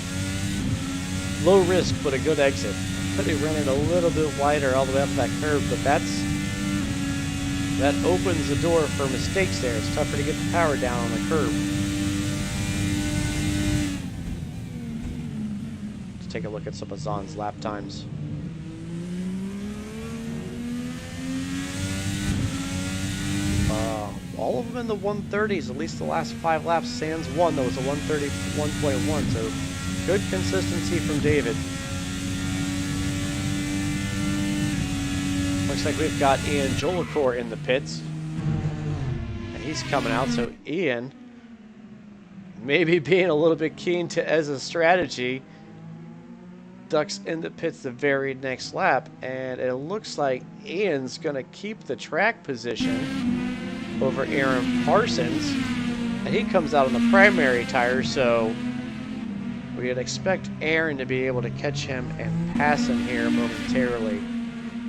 Low risk, but a good exit. Could have run it a little bit wider all the way up that curve, but that opens the door for mistakes there. It's tougher to get the power down on the curve. Let's take a look at some of Zahn's lap times. All of them in the 130s, at least the last 5 laps. Sans one, that was a 131.1, so good consistency from David. Looks like we've got Ian Jolicoeur in the pits, and he's coming out, so Ian maybe being a little bit keen to as a strategy, ducks in the pits the very next lap, and it looks like Ian's going to keep the track position over Aaron Parsons, and he comes out on the primary tire, so we would expect Aaron to be able to catch him and pass him here momentarily.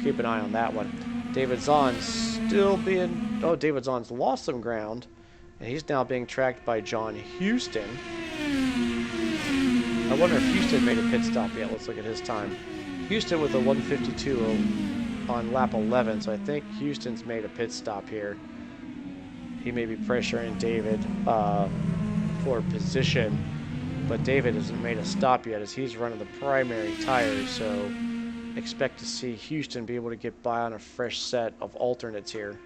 Keep an eye on that one. David Zahn's still being, David Zahn's lost some ground, and he's now being tracked by John Houston. I wonder if Houston made a pit stop yet. Let's look at his time. Houston with a 152 on lap 11, so I think Houston's made a pit stop here. He may be pressuring David for position, but David hasn't made a stop yet as he's running the primary tires, so expect to see Houston be able to get by on a fresh set of alternates here.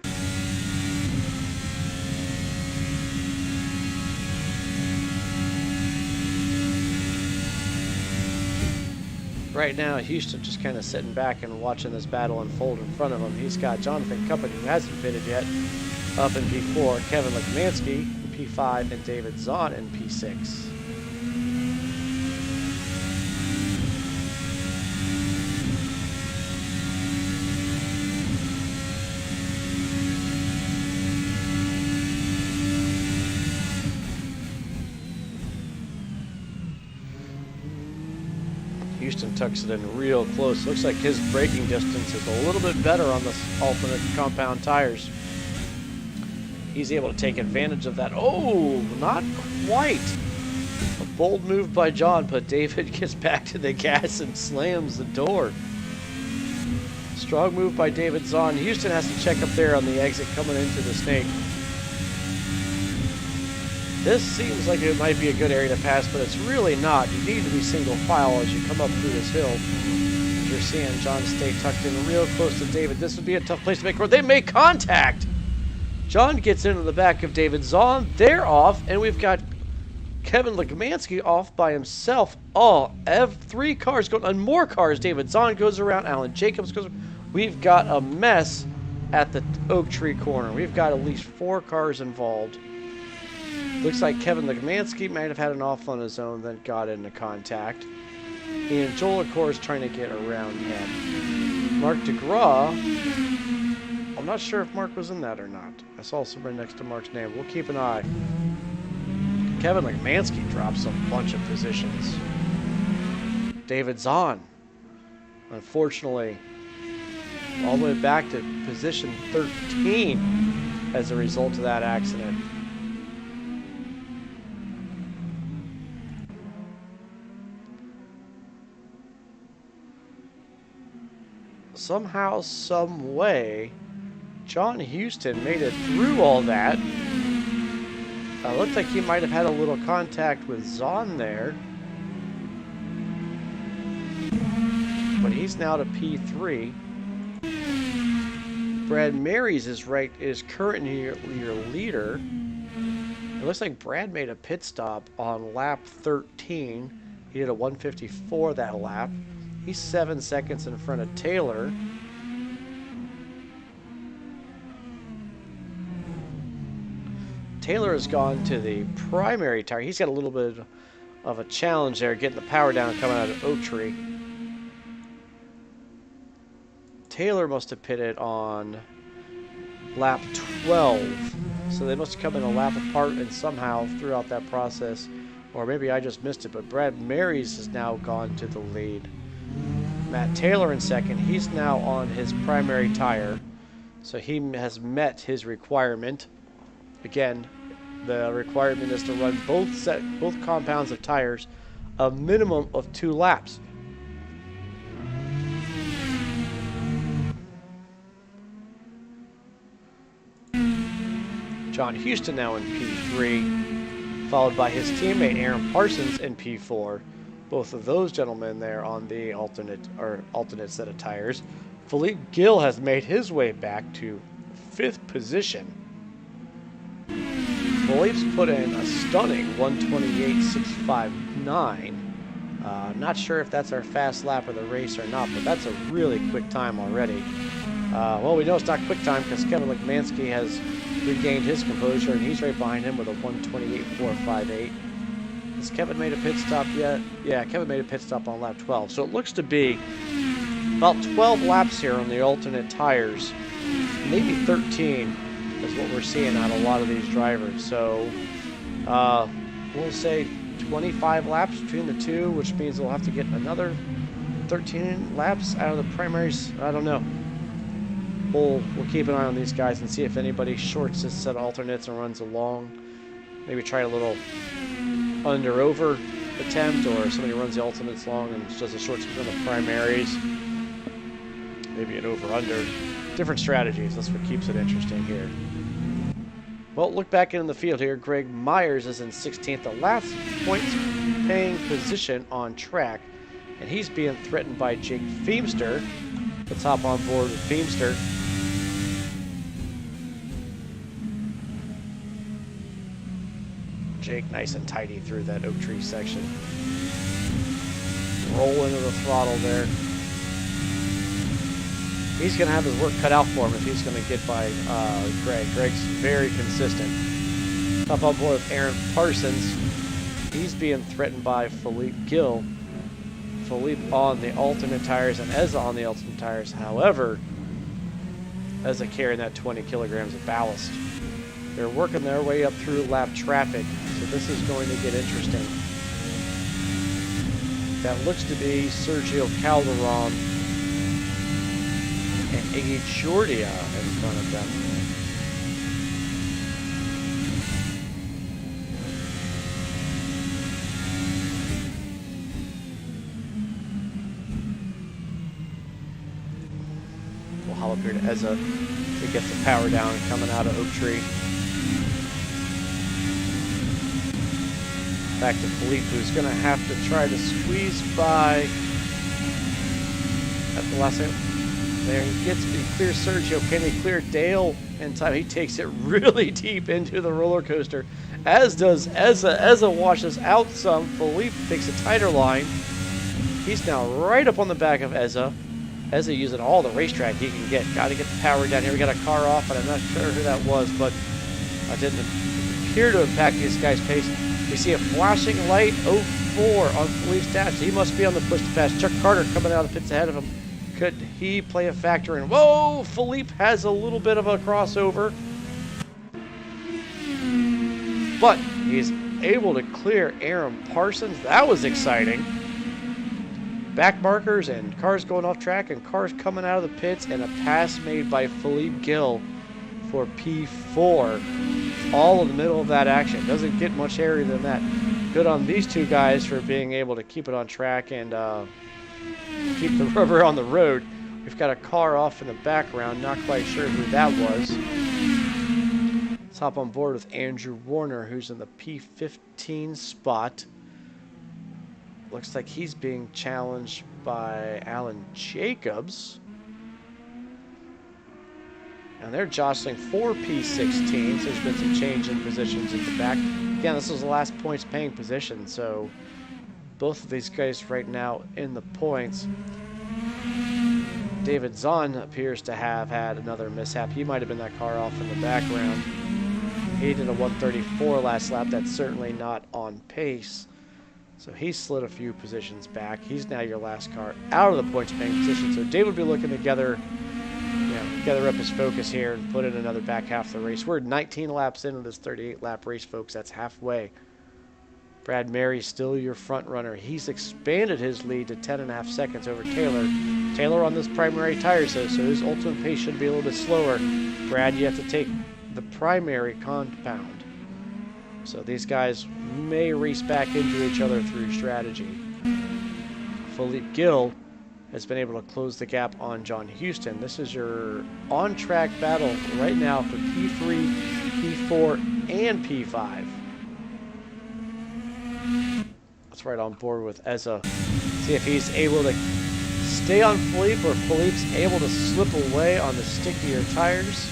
Right now, Houston just kind of sitting back and watching this battle unfold in front of him. He's got Jonathan Cuppett, who hasn't pitted yet, up in P4, Kevin Lekmansky in P5, and David Zahn in P6. Houston tucks it in real close. Looks like his braking distance is a little bit better on the alternate compound tires. He's able to take advantage of that. Oh, not quite. A bold move by John, but David gets back to the gas and slams the door. Strong move by David Zahn. Houston has to check up there on the exit coming into the snake. This seems like it might be a good area to pass, but it's really not. You need to be single file as you come up through this hill. As you're seeing John stay tucked in real close to David. This would be a tough place to make. They make contact. John gets into the back of David Zahn. They're off, and we've got Kevin Legmansky off by himself. Oh, 3 cars going, and more cars. David Zahn goes around. Alan Jacobs goes around. We've got a mess at the Oak Tree corner. We've got at least 4 cars involved. Looks like Kevin Legmansky might have had an off on his own, then got into contact. And Joel, of course, trying to get around him. Mark DeGraw, I'm not sure if Mark was in that or not. I saw somebody next to Mark's name. We'll keep an eye. Kevin Legmansky drops a bunch of positions. David Zahn, unfortunately, all the way back to position 13 as a result of that accident. Somehow, some way, John Houston made it through all that. Looked like he might have had a little contact with Zahn there. But he's now to P3. Brad Marys is currently your leader. It looks like Brad made a pit stop on lap 13. He did a 1:54 that lap. He's 7 seconds in front of Taylor. Taylor has gone to the primary tire. He's got a little bit of a challenge there, getting the power down coming out of Oak Tree. Taylor must have pitted on lap 12. So they must have come in a lap apart and somehow throughout that process, or maybe I just missed it, but Brad Marys has now gone to the lead. Matt Taylor in second. He's now on his primary tire, so he has met his requirement. Again, the requirement is to run both compounds of tires a minimum of 2 laps. John Houston now in P3, followed by his teammate Aaron Parsons in P4. Both of those gentlemen there on the alternate set of tires. Philippe Gill has made his way back to 5th position. Philippe's put in a stunning 1:28.659. Not sure if that's our fast lap of the race or not, but that's a really quick time already. Well, we know it's not quick time because Kevin Legmansky has regained his composure, and he's right behind him with a 1:28.458. Has Kevin made a pit stop yet? Yeah, Kevin made a pit stop on lap 12. So it looks to be about 12 laps here on the alternate tires. Maybe 13 is what we're seeing on a lot of these drivers. So we'll say 25 laps between the two, which means they'll have to get another 13 laps out of the primaries. I don't know. We'll keep an eye on these guys and see if anybody shorts this set of alternates and runs along. Maybe try a little under-over attempt, or somebody runs the alternates long and does a short split on the primaries. Maybe an over-under. Different strategies. That's what keeps it interesting here. Well, look back in the field here. Greg Myers is in 16th, the last points-paying position on track, and he's being threatened by Jake Feemster. Let's hop on board with Feemster. Jake nice and tidy through that Oak Tree section. Roll into the throttle there. He's going to have his work cut out for him if he's going to get by Greg. Greg's very consistent. Up on board with Aaron Parsons. He's being threatened by Philippe Gill. Philippe on the alternate tires and Ezra on the alternate tires. However, Ezra carrying that 20 kilograms of ballast. They're working their way up through lap traffic, so this is going to get interesting. that looks to be Sergio Calderon and Iggy Jordia in front of them. We'll hop up here to Ezza to get the power down coming out of Oak Tree. Back to Philippe, who's going to have to try to squeeze by at the last second. There he gets, he clears Sergio. Can he clear Dale in time? He takes it really deep into the roller coaster, as does Ezza. Ezza washes out some. Philippe takes a tighter line. He's now right up on the back of Ezza. Ezza using all the racetrack he can get. Got to get the power down here. We got a car off, but I'm not sure who that was, but I didn't appear to impact this guy's pace. We see a flashing light, 04 on Philippe's dash. He must be on the push to pass. Chuck Carter coming out of the pits ahead of him. Could he play a factor in? Whoa! Philippe has a little bit of a crossover. But he's able to clear Aaron Parsons. That was exciting. Back markers and cars going off track and cars coming out of the pits, and a pass made by Philippe Gill for P4. All in the middle of that action. Doesn't get much airier than that. Good on these two guys for being able to keep it on track and keep the rubber on the road. We've got a car off in the background. Not quite sure who that was. Let's hop on board with Andrew Warner, who's in the P15 spot. Looks like he's being challenged by Alan Jacobs. And they're jostling for P16, so there's been some change in positions at the back. Again, this was the last points paying position, so both of these guys right now in the points. David Zahn appears to have had another mishap. He might have been that car off in the background. He did a 134 last lap. That's certainly not on pace. So he slid a few positions back. He's now your last car out of the points paying position. So David will be looking to gather up his focus here and put in another back half of the race. We're 19 laps into this 38-lap race, folks. That's halfway. Brad Mary's still your front runner. He's expanded his lead to 10.5 seconds over Taylor. Taylor on this primary tire, so his ultimate pace should be a little bit slower. Brad, you have to take the primary compound. So these guys may race back into each other through strategy. Philippe Gill has been able to close the gap on John Houston. This is your on-track battle right now for P3, P4, and P5. Let's right on board with Ezza. See if he's able to stay on Philippe or Philippe's able to slip away on the stickier tires.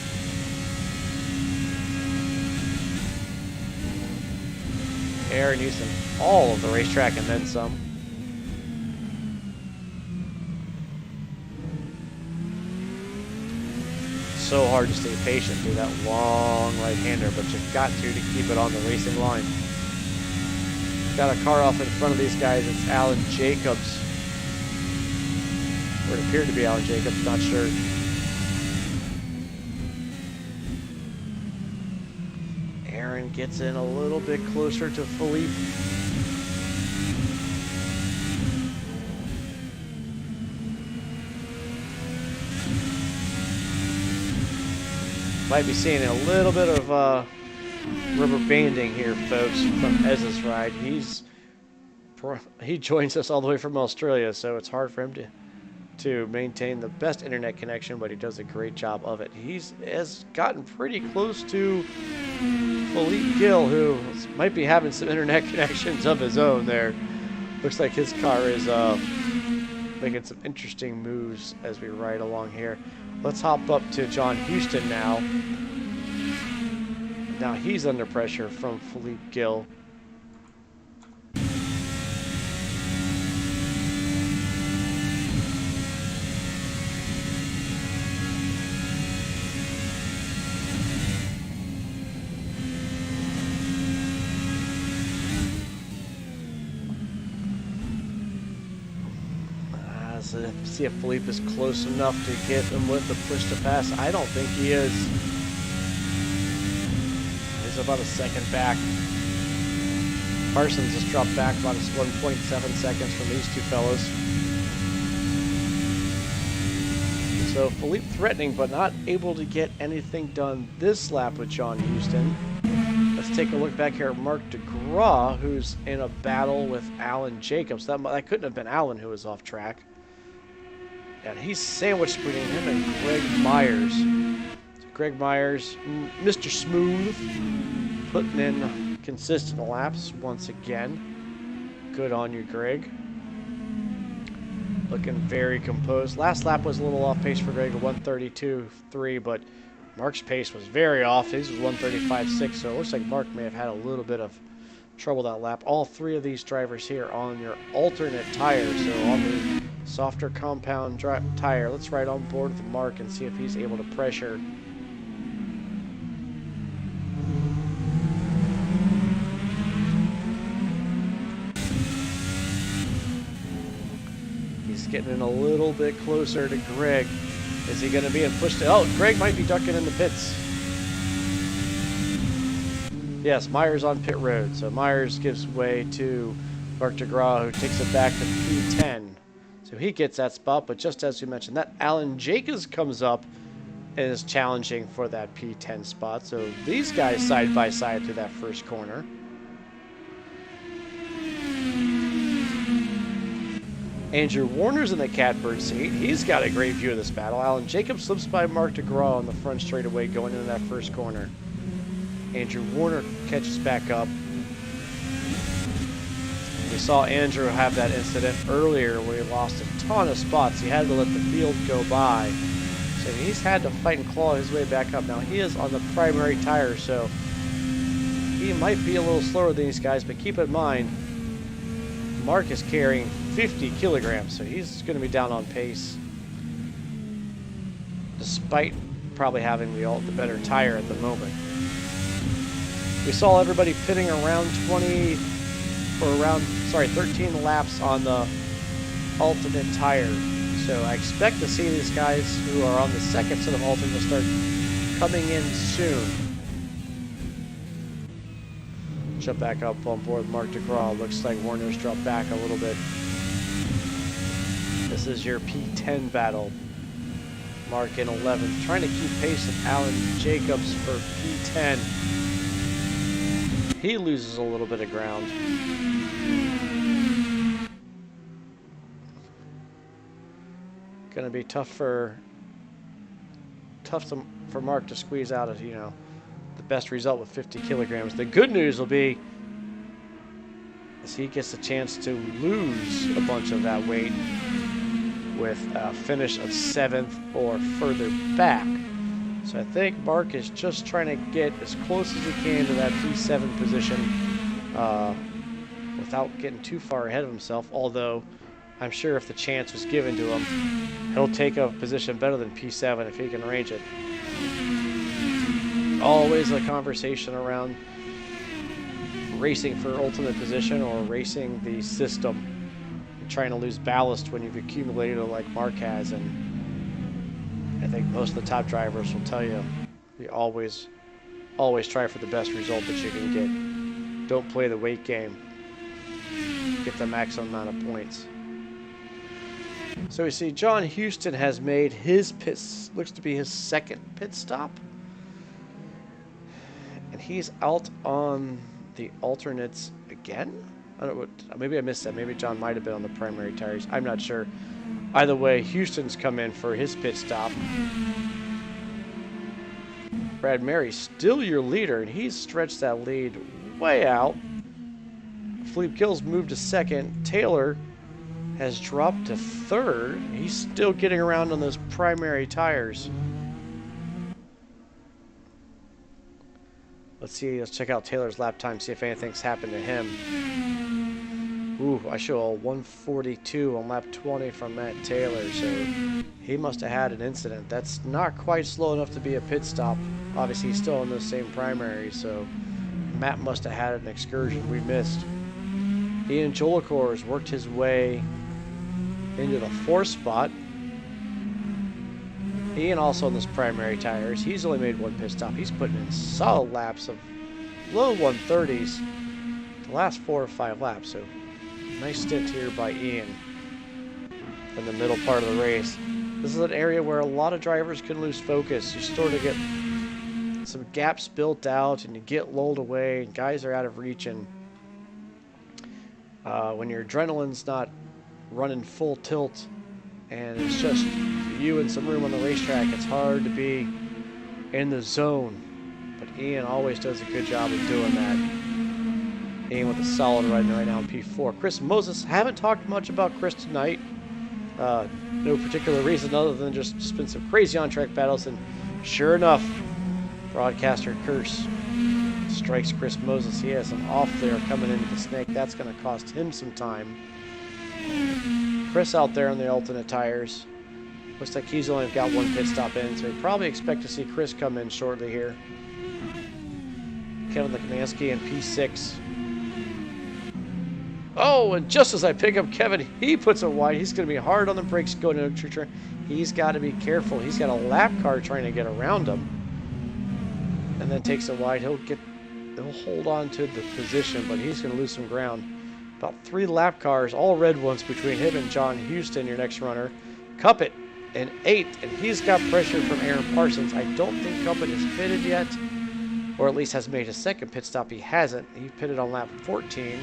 Aaron using all of the racetrack and then some. So hard to stay patient through that long right-hander, but you've got to keep it on the racing line. Got a car off in front of these guys. It's Alan Jacobs. Or it appeared to be Alan Jacobs, not sure. Aaron gets in a little bit closer to Philippe. Might be seeing a little bit of rubber banding here, folks, from Ezza's ride. He joins us all the way from Australia, so it's hard for him to maintain the best internet connection, but he does a great job of it. Has gotten pretty close to Philippe Gill, who might be having some internet connections of his own there. Looks like his car is making some interesting moves as we ride along here. Let's hop up to John Houston now. Now he's under pressure from Philippe Gill. See if Philippe is close enough to get him with the push to pass. I don't think he is. He's about a second back. Parsons just dropped back about 1.7 seconds from these two fellows. So Philippe threatening, but not able to get anything done this lap with John Houston. Let's take a look back here at Mark DeGraw, who's in a battle with Alan Jacobs. That couldn't have been Alan who was off track. And he's sandwiched between him and Greg Myers. So Greg Myers, Mr. Smooth, putting in consistent laps once again. Good on you, Greg. Looking very composed. Last lap was a little off pace for Greg, 132.3, but Mark's pace was very off. His was 135.6, so it looks like Mark may have had a little bit of trouble that lap. All three of these drivers here on your alternate tire, so on the softer compound tire. Let's ride on board with Mark and see if he's able to pressure. He's getting in a little bit closer to Greg. Is he going to be pushed? Oh, Greg might be ducking in the pits. Yes, Myers on pit road. So Myers gives way to Mark DeGraw, who takes it back to P10. So he gets that spot, but just as you mentioned, that Alan Jacobs comes up and is challenging for that P10 spot. So these guys side by side through that first corner. Andrew Warner's in the catbird seat. He's got a great view of this battle. Alan Jacobs slips by Mark DeGraw on the front straightaway going into that first corner. Andrew Warner catches back up. We saw Andrew have that incident earlier where he lost a ton of spots. He had to let the field go by. So he's had to fight and claw his way back up. Now he is on the primary tire, so he might be a little slower than these guys, but keep in mind, Mark is carrying 50 kilograms, so he's going to be down on pace, despite probably having the better tire at the moment. We saw everybody pitting around 13 laps on the alternate tire. So I expect to see these guys who are on the second set of alternate start coming in soon. Jump back up on board with Mark DeGraw. Looks like Warner's dropped back a little bit. This is your P10 battle. Mark in 11th, trying to keep pace with Alan Jacobs for P10. He loses a little bit of ground. Going to be tough for Mark to squeeze out of, the best result with 50 kilograms. The good news will be is he gets a chance to lose a bunch of that weight with a finish of 7th or further back. So I think Mark is just trying to get as close as he can to that P7 position without getting too far ahead of himself, although I'm sure if the chance was given to him, he'll take a position better than P7 if he can arrange it. Always a conversation around racing for ultimate position or racing the system, and trying to lose ballast when you've accumulated it like Mark has. And I think most of the top drivers will tell you always try for the best result that you can get. Don't play the weight game. Get the maximum amount of points. So we see John Houston has made his looks to be his second pit stop. And he's out on the alternates again? I don't know maybe I missed that. Maybe John might have been on the primary tires. I'm not sure. Either way, Houston's come in for his pit stop. Brad Mary's still your leader, and he's stretched that lead way out. Philippe Gill's moved to second. Taylor has dropped to third. He's still getting around on those primary tires. Let's check out Taylor's lap time, see if anything's happened to him. Ooh, I show a 142 on lap 20 from Matt Taylor, so he must have had an incident. That's not quite slow enough to be a pit stop. Obviously, he's still in the same primary, so Matt must have had an excursion we missed. Ian Jolicoeur has worked his way into the fourth spot. Ian also on this primary tires. He's only made one pit stop. He's putting in solid laps of low 130s. the last 4 or 5 laps. So nice stint here by Ian in the middle part of the race. This is an area where a lot of drivers can lose focus. You sort of get some gaps built out and you get lulled away and guys are out of reach, and when your adrenaline's not running full tilt and it's just you and some room on the racetrack, it's hard to be in the zone. But Ian always does a good job of doing that. Ian with a solid run right now in P4. Chris Moses, haven't talked much about Chris tonight. No particular reason other than just been some crazy on-track battles, and sure enough, broadcaster curse strikes Chris Moses. He has an off there coming into the snake. That's going to cost him some time. Chris out there on the alternate tires. Looks like he's only got 1 pit stop in, so we probably expect to see Chris come in shortly here. Kevin Lekamanski in P6. Oh, and just as I pick up Kevin, he puts it wide. He's going to be hard on the brakes going into a turn. He's got to be careful. He's got a lap car trying to get around him. And then takes it wide. He'll hold on to the position, but he's going to lose some ground. About 3 lap cars, all red ones, between him and John Houston, your next runner. Cuppet in 8th, and he's got pressure from Aaron Parsons. I don't think Cuppet is pitted yet, or at least has made his second pit stop. He hasn't. He pitted on lap 14.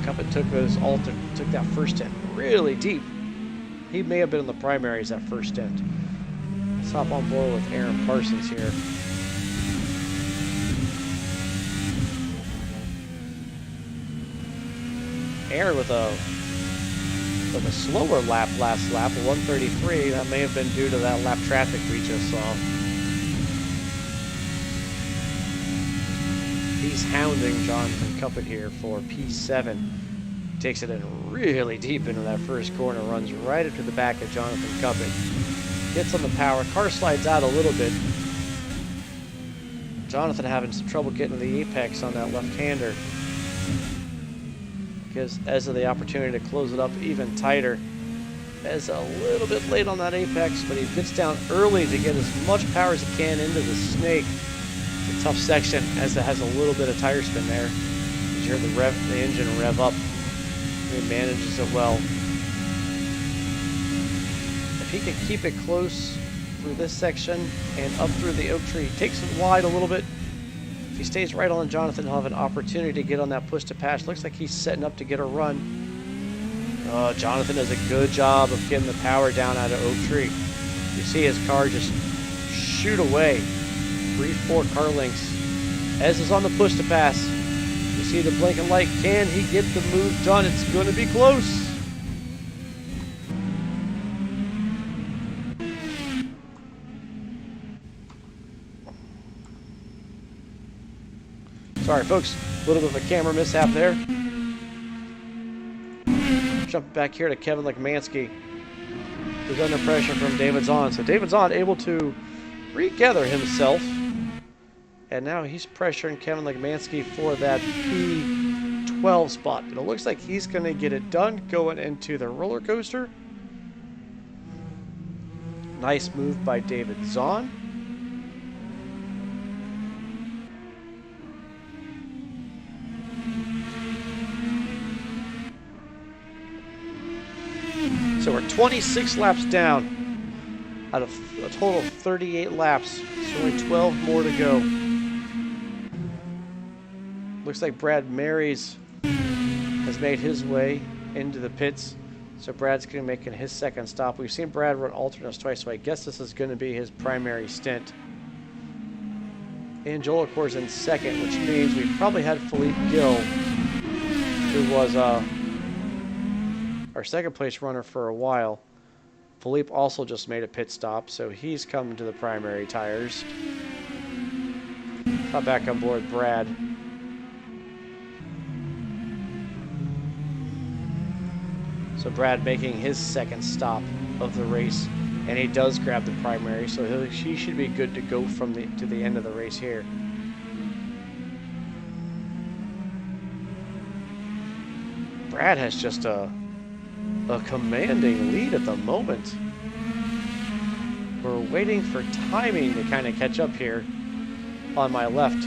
Cuppet took that first stint really deep. He may have been in the primaries that first stint. Let's hop on board with Aaron Parsons here. Aaron with a slower lap last lap, a 133. That may have been due to that lap traffic we just saw. He's hounding Jonathan Cuppet here for P7. Takes it in really deep into that first corner, runs right up to the back of Jonathan Cuppet. Gets on the power, car slides out a little bit. Jonathan having some trouble getting to the apex on that left-hander. Gives Ezra the opportunity to close it up even tighter. Ezra a little bit late on that apex, but he gets down early to get as much power as he can into the snake. It's a tough section. Ezra has a little bit of tire spin there. You hear the engine rev up. He manages it well. If he can keep it close through this section and up through the oak tree, he takes it wide a little bit. If he stays right on Jonathan, he'll have an opportunity to get on that push to pass. Looks like he's setting up to get a run. Jonathan does a good job of getting the power down out of oak tree. You see his car just shoot away. 3-4 car lengths. Ez is on the push to pass. You see the blinking light. Can he get the move done? It's going to be close. Sorry, folks. A little bit of a camera mishap there. Jump back here to Kevin Lekamanski, who's under pressure from David Zahn. So David Zahn able to regather himself. And now he's pressuring Kevin Lekamanski for that P12 spot. But it looks like he's going to get it done going into the roller coaster. Nice move by David Zahn. So we're 26 laps down out of a total of 38 laps. So only 12 more to go. Looks like Brad Marys has made his way into the pits. So Brad's going to make his second stop. We've seen Brad run alternates twice, so I guess this is going to be his primary stint. And Joel, of course, in second, which means we probably had Philippe Gill, who was our second place runner for a while. Philippe also just made a pit stop, so he's come to the primary tires. Hop back on board Brad. So Brad making his second stop of the race, and he does grab the primary, so he should be good to go from to the end of the race here. Brad has just a commanding lead at the moment. We're waiting for timing to kind of catch up here on my left.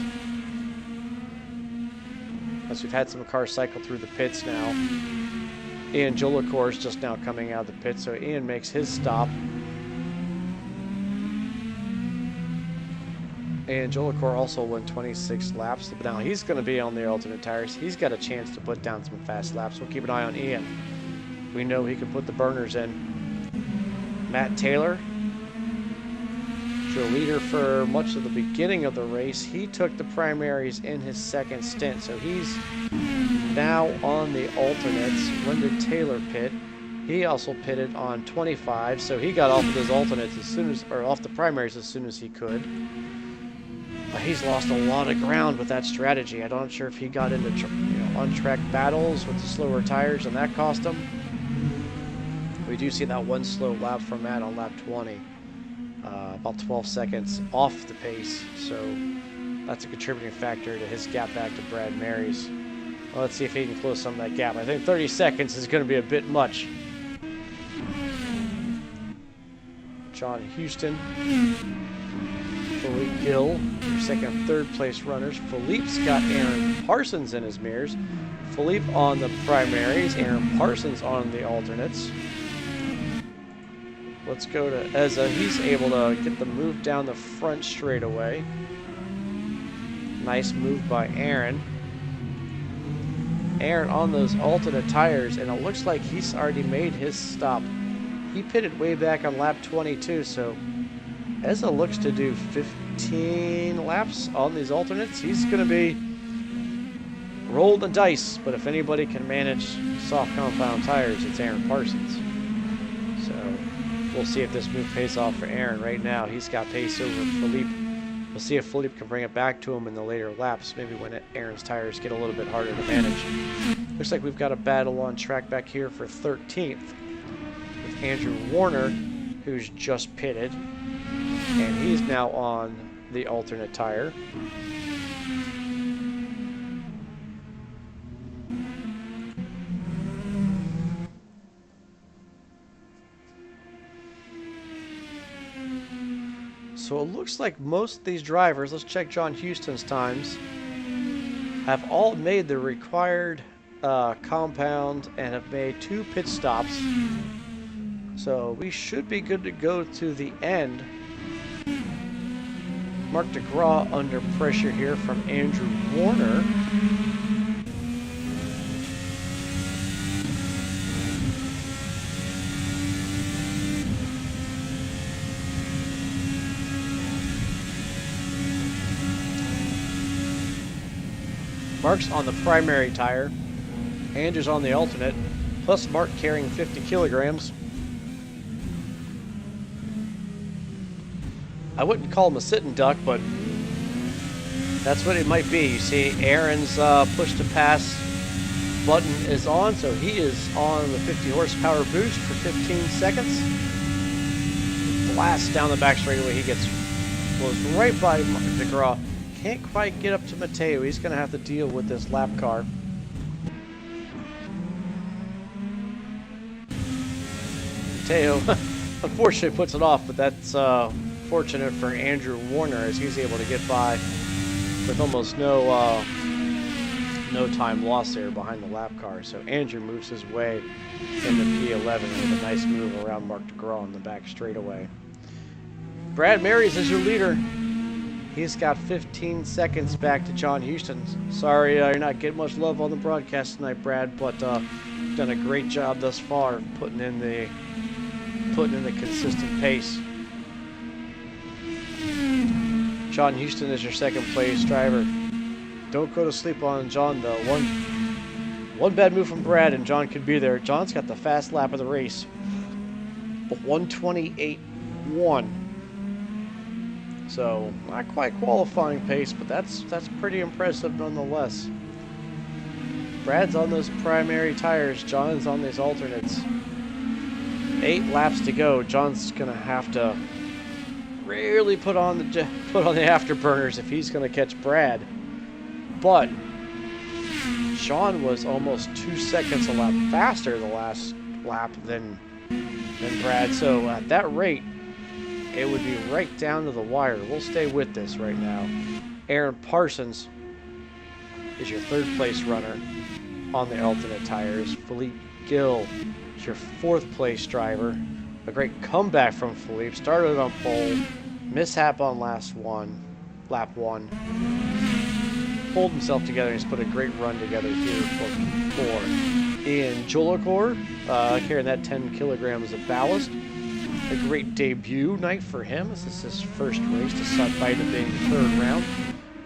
as we've had some cars cycle through the pits now. Ian Jolicoeur is just now coming out of the pit, so Ian makes his stop. And Jolicoeur also won 26 laps, but now he's going to be on the alternate tires. He's got a chance to put down some fast laps. We'll keep an eye on Ian. We know he can put the burners in. Matt Taylor, your leader for much of the beginning of the race. He took the primaries in his second stint, so he's now on the alternates. When did Taylor pit? He also pitted on 25, so he got off of his alternates as soon as, or off the primaries as soon as he could. He's lost a lot of ground with that strategy. I'm not sure if he got into on-track battles with the slower tires and that cost him. We do see that one slow lap from Matt on lap 20. About 12 seconds off the pace, so that's a contributing factor to his gap back to Brad Mary's. Well, let's see if he can close some of that gap. I think 30 seconds is going to be a bit much. John Houston, Philippe Gill, your second and third place runners. Philippe's got Aaron Parsons in his mirrors. Philippe on the primaries, Aaron Parsons on the alternates. Let's go to Ezza. He's able to get the move down the front straightaway. Nice move by Aaron. Aaron on those alternate tires, and it looks like he's already made his stop. He pitted way back on lap 22, so Ezza looks to do 15 laps on these alternates. He's going to be rolled the dice, but if anybody can manage soft compound tires, it's Aaron Parsons. So we'll see if this move pays off for Aaron. Right now, he's got pace over Philippe. We'll see if Philippe can bring it back to him in the later laps, maybe when Aaron's tires get a little bit harder to manage. Looks like we've got a battle on track back here for 13th with Andrew Warner, who's just pitted, and he's now on the alternate tire. So it looks like most of these drivers, let's check John Houston's times, have all made the required compound and have made 2 pit stops. So we should be good to go to the end. Mark DeGraw under pressure here from Andrew Warner. Mark's on the primary tire. Andrew's on the alternate. Plus Mark carrying 50 kilograms. I wouldn't call him a sitting duck, but that's what it might be. You see Aaron's push to pass button is on, so he is on the 50 horsepower boost for 15 seconds. Blast down the back straightaway. He goes right by Mark DeGraw. Can't quite get up to Mateo. He's going to have to deal with this lap car. Mateo, unfortunately, puts it off, but that's fortunate for Andrew Warner as he's able to get by with almost no time lost there behind the lap car. So Andrew moves his way into P11 with a nice move around Mark DeGraw on the back straightaway. Brad Marys is your leader. He's got 15 seconds back to John Houston. Sorry you're not getting much love on the broadcast tonight, Brad, but you've done a great job thus far putting in the consistent pace. John Houston is your second place driver. Don't go to sleep on John though. One bad move from Brad and John could be there. John's got the fast lap of the race. 1:28.1. So, not quite qualifying pace, but that's pretty impressive nonetheless. Brad's on those primary tires. John's on these alternates. 8 laps to go. John's gonna have to really put on the afterburners if he's gonna catch Brad. But Sean was almost 2 seconds a lap faster the last lap than Brad. So at that rate, it would be right down to the wire. We'll stay with this right now. Aaron Parsons is your third place runner on the alternate tires. Philippe Gill is your fourth place driver. A great comeback from Philippe. Started on pole, mishap on lap one. Pulled himself together and he's put a great run together here for P4. Ian Jolicoeur, carrying that 10 kilograms of ballast. A great debut night for him. This is his first race despite it being the third round.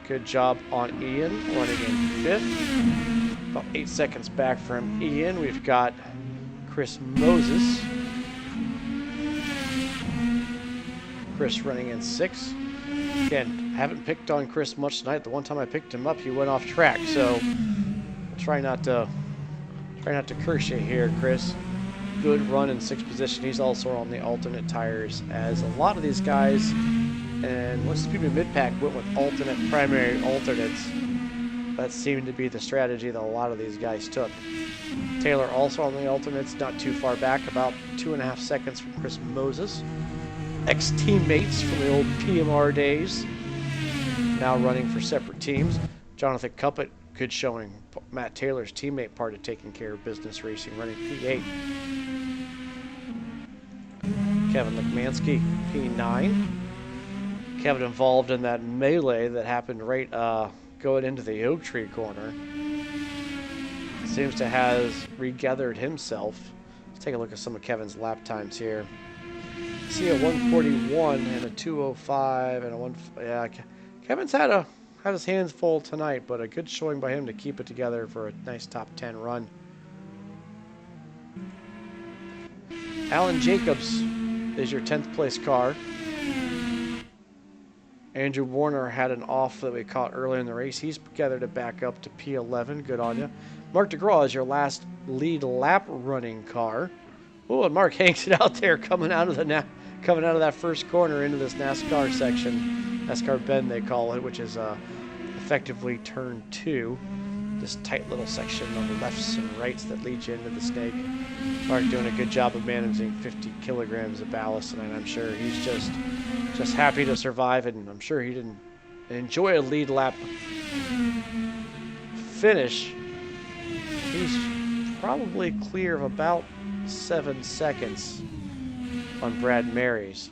Good job on Ian, running in fifth. About 8 seconds back from Ian, we've got Chris Moses. Chris running in sixth. Again, haven't picked on Chris much tonight. The one time I picked him up, he went off track. So try not to curse you here, Chris. Good run in sixth position. He's also on the alternate tires, as a lot of these guys, and most of the people in mid-pack went with alternate primary alternates. That seemed to be the strategy that a lot of these guys took. Taylor also on the alternates, not too far back, about 2.5 seconds from Chris Moses. Ex-teammates from the old PMR days, now running for separate teams. Jonathan Cuppett, good showing. Matt Taylor's teammate, part of taking care of business racing, running P8. Kevin Lekmansky, P9. Kevin involved in that melee that happened right going into the oak tree corner. Seems to has regathered himself. Let's take a look at some of Kevin's lap times here. See a 141 and a 205 and a 1. Yeah, Kevin's had his hands full tonight, but a good showing by him to keep it together for a nice top 10 run. Alan Jacobs is your 10th place car. Andrew Warner had an off that we caught early in the race. He's gathered it back up to P11. Good on you. Mark DeGraw is your last lead lap running car. Oh, and Mark hangs it out there coming out of that first corner into this NASCAR section. NASCAR bend they call it, which is effectively turn 2. This tight little section on the lefts and rights that leads you into the snake. Mark doing a good job of managing 50 kilograms of ballast, and I'm sure he's just happy to survive, and I'm sure he didn't enjoy a lead lap finish. He's probably clear of about 7 seconds on Brad Mary's.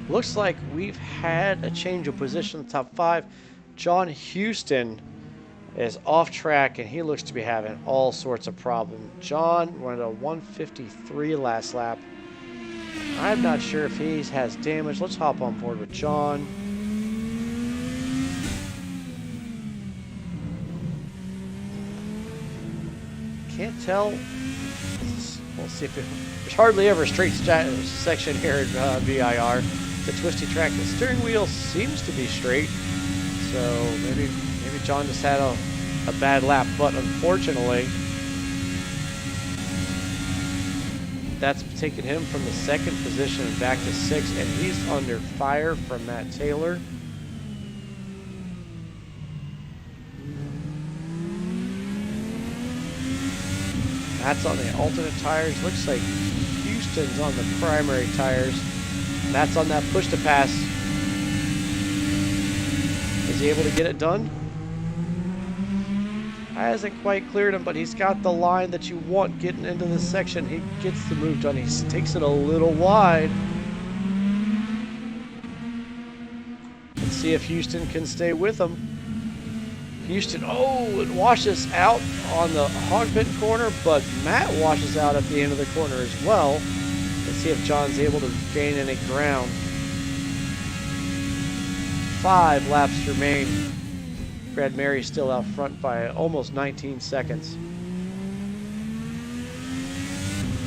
Looks like we've had a change of position in the top 5. John Houston is off track, and he looks to be having all sorts of problems. John went a 153 last lap. I'm not sure if he has damage. Let's hop on board with John. Can't tell. We'll see if there's hardly ever a straight section here at VIR. The twisty track. The steering wheel seems to be straight, so maybe John just had a bad lap. But unfortunately, that's taken him from the 2nd position back to 6th, and he's under fire from Matt Taylor. That's on the alternate tires. Looks like Houston's on the primary tires. That's on that push to pass. Is he able to get it done? Hasn't quite cleared him, but he's got the line that you want getting into this section. He gets the move done. He takes it a little wide. Let's see if Houston can stay with him. Houston, it washes out on the hog pit corner, but Matt washes out at the end of the corner as well. Let's see if John's able to gain any ground. 5 laps remain. Brad Mary still out front by almost 19 seconds.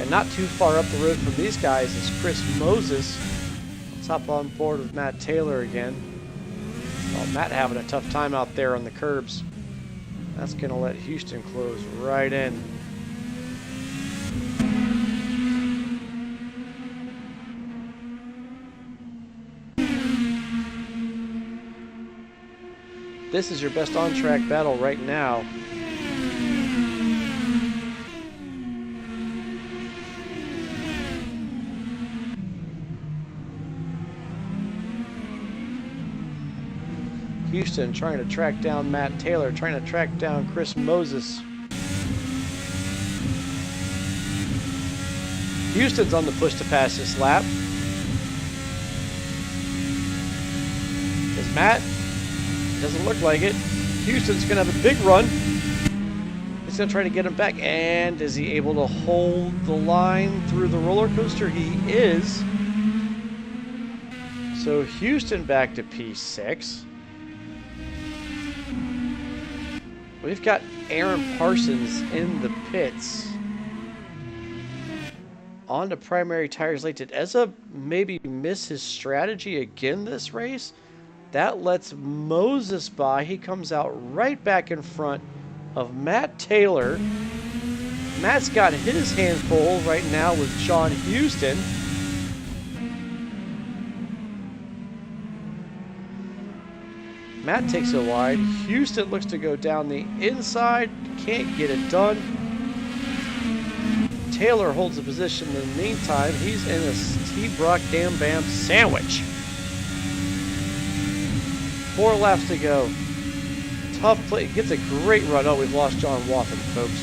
And not too far up the road from these guys is Chris Moses. Let's hop on board with Matt Taylor again. Well, Matt having a tough time out there on the curbs. That's going to let Houston close right in. This is your best on-track battle right now. Houston trying to track down Matt Taylor, trying to track down Chris Moses. Houston's on the push to pass this lap. Is Matt? Doesn't look like it. Houston's going to have a big run. He's going to try to get him back. And is he able to hold the line through the roller coaster? He is. So Houston back to P6. We've got Aaron Parsons in the pits. On to primary tires late. Did Ezza maybe miss his strategy again this race? That lets Moses by. He comes out right back in front of Matt Taylor. Matt's got his handful right now with John Houston. Matt takes it wide. Houston looks to go down the inside. Can't get it done. Taylor holds the position in the meantime. He's in a T-Brock Damn Bam sandwich. 4 laps to go. Tough play. Gets a great run. Oh, we've lost John Wathan, folks.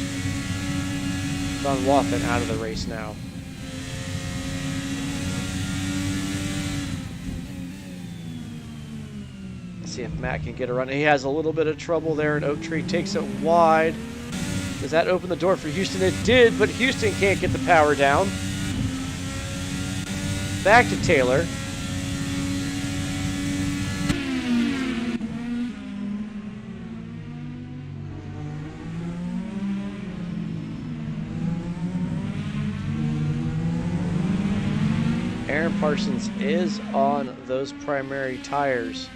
John Wathan out of the race now. Let's see if Matt can get a run. He has a little bit of trouble there, and Oak Tree takes it wide. Does that open the door for Houston? It did, but Houston can't get the power down. Back to Taylor. Aaron Parsons is on those primary tires.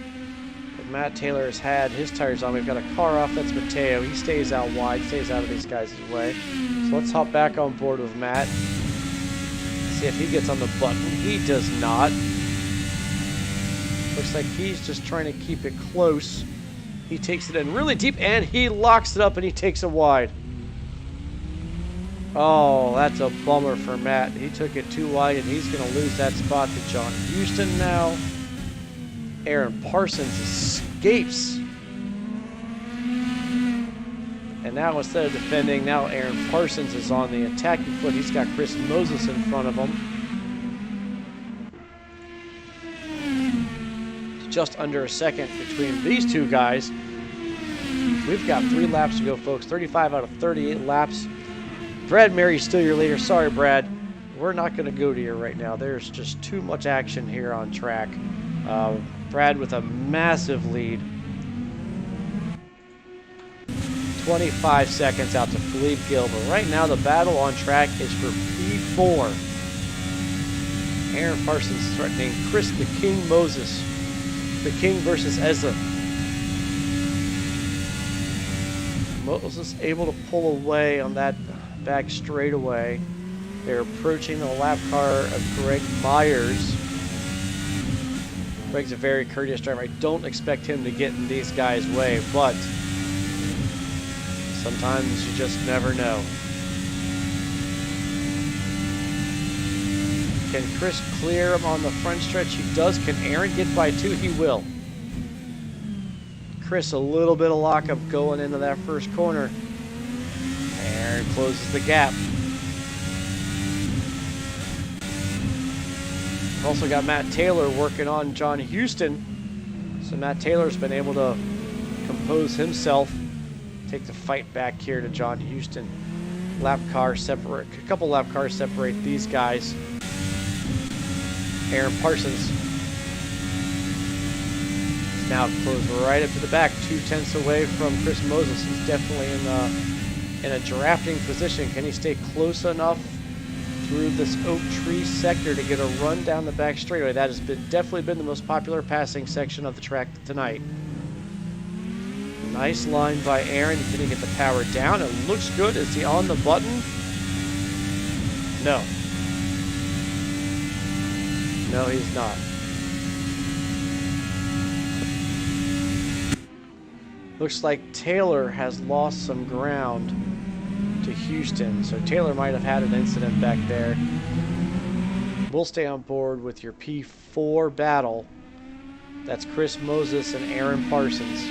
But Matt Taylor has had his tires on. We've got a car off. That's Mateo. He stays out wide, stays out of these guys' way. So let's hop back on board with Matt. See if he gets on the button. He does not. Looks like he's just trying to keep it close. He takes it in really deep, and he locks it up, and he takes it wide. Oh, that's a bummer for Matt. He took it too wide, and he's going to lose that spot to John Houston now. Aaron Parsons escapes. And now instead of defending, now Aaron Parsons is on the attacking foot. He's got Chris Moses in front of him. It's just under a second between these two guys. We've got 3 laps to go, folks. 35 out of 38 laps. Brad Mary's still your leader. Sorry, Brad. We're not going to go to you right now. There's just too much action here on track. Brad with a massive lead. 25 seconds out to Philippe Gilbert. Right now, the battle on track is for P4. Aaron Parsons threatening Chris the King Moses. The King versus Ezra. Moses able to pull away on that back straightaway. They're approaching the lap car of Greg Myers. Greg's a very courteous driver. I don't expect him to get in these guys' way, but sometimes you just never know. Can Chris clear him on the front stretch? He does. Can Aaron get by 2? He will. Chris, a little bit of lockup going into that first corner. Aaron closes the gap. We've also got Matt Taylor working on John Houston. So Matt Taylor's been able to compose himself, take the fight back here to John Houston. Lap car separate, a couple lap cars separate these guys. Aaron Parsons is now closed right up to the back, 2/10 away from Chris Moses. He's definitely in a drafting position. Can he stay close enough through this Oak Tree sector to get a run down the back straightaway? That has definitely been the most popular passing section of the track tonight. Nice line by Aaron. He's going to get the power down. It looks good. Is he on the button? No. No, he's not. Looks like Taylor has lost some ground to Houston. So Taylor might have had an incident back there. We'll stay on board with your P4 battle. That's Chris Moses and Aaron Parsons.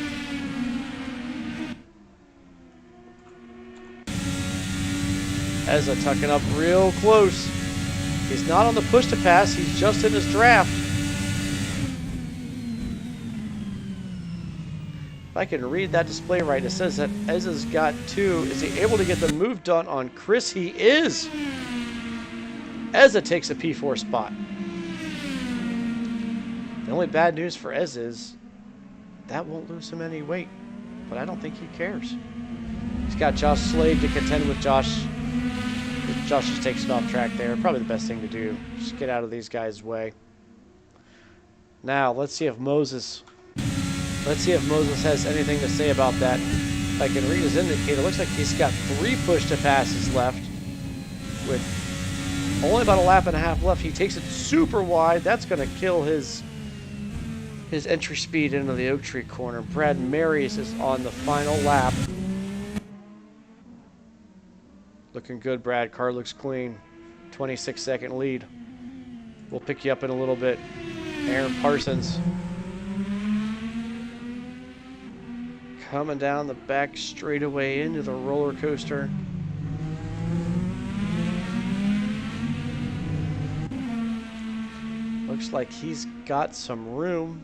Ezza tucking up real close. He's not on the push to pass. He's just in his draft. If I can read that display right, it says that Ezza's got 2. Is he able to get the move done on Chris? He is. Ezza takes a P4 spot. The only bad news for Ezza is that won't lose him any weight, but I don't think he cares. He's got Josh Slade to contend with. Josh just takes it off track there. Probably the best thing to do. Just get out of these guys' way. Now, let's see if Moses has anything to say about that. If I can read his indicator, looks like he's got 3 push to passes left with only about a lap and a half left. He takes it super wide. That's going to kill his entry speed into the Oak Tree corner. Brad Marys is on the final lap. Looking good, Brad. Car looks clean. 26-second lead. We'll pick you up in a little bit. Aaron Parsons coming down the back straightaway into the roller coaster. Looks like he's got some room.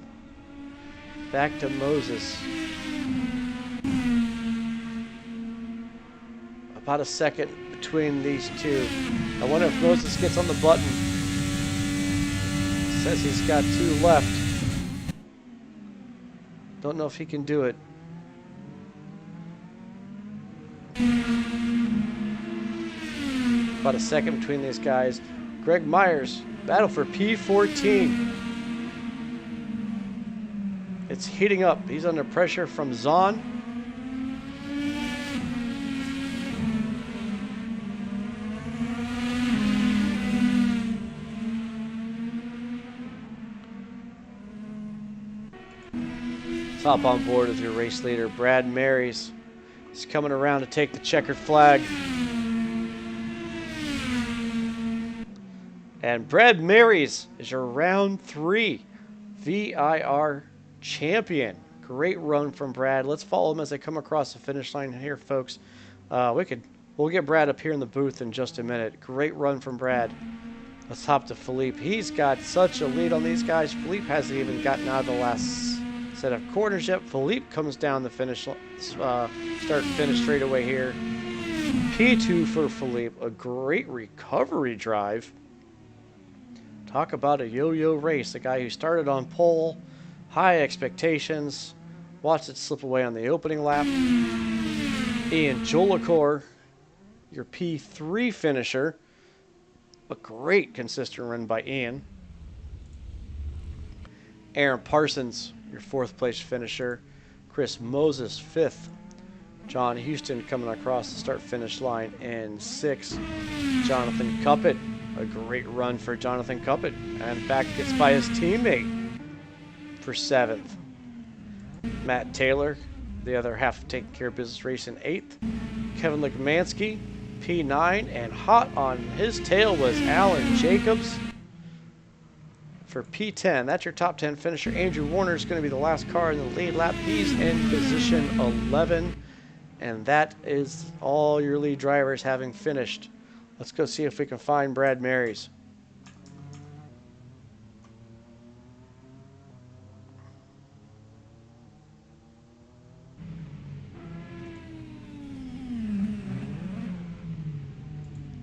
Back to Moses. About a second between these two. I wonder if Moses gets on the button. Says he's got 2 left. Don't know if he can do it. About a second between these guys. Greg Myers, battle for P14. It's heating up. He's under pressure from Zahn. Hop on board as your race leader, Brad Marys. He's coming around to take the checkered flag. And Brad Marys is your round 3 VIR champion. Great run from Brad. Let's follow him as they come across the finish line here, folks. We'll get Brad up here in the booth in just a minute. Great run from Brad. Let's hop to Philippe. He's got such a lead on these guys. Philippe hasn't even gotten out of the last set of corners yet. Philippe comes down the finish, finish straight away here. P2 for Philippe. A great recovery drive. Talk about a yo-yo race. The guy who started on pole, high expectations, watched it slip away on the opening lap. Ian Jolicoeur, your P3 finisher. A great consistent run by Ian. Aaron Parsons, your 4th place finisher. Chris Moses, 5th. John Houston coming across the start-finish line in 6th. Jonathan Cuppett, a great run for Jonathan Cuppett. And back gets by his teammate for 7th. Matt Taylor, the other half of Taking Care of Business race in 8th. Kevin Lekmansky, P9. And hot on his tail was Alan Jacobs for P10. That's your top 10 finisher. Andrew Warner is going to be the last car in the lead lap. He's in position 11. And that is all your lead drivers having finished. Let's go see if we can find Brad Marys.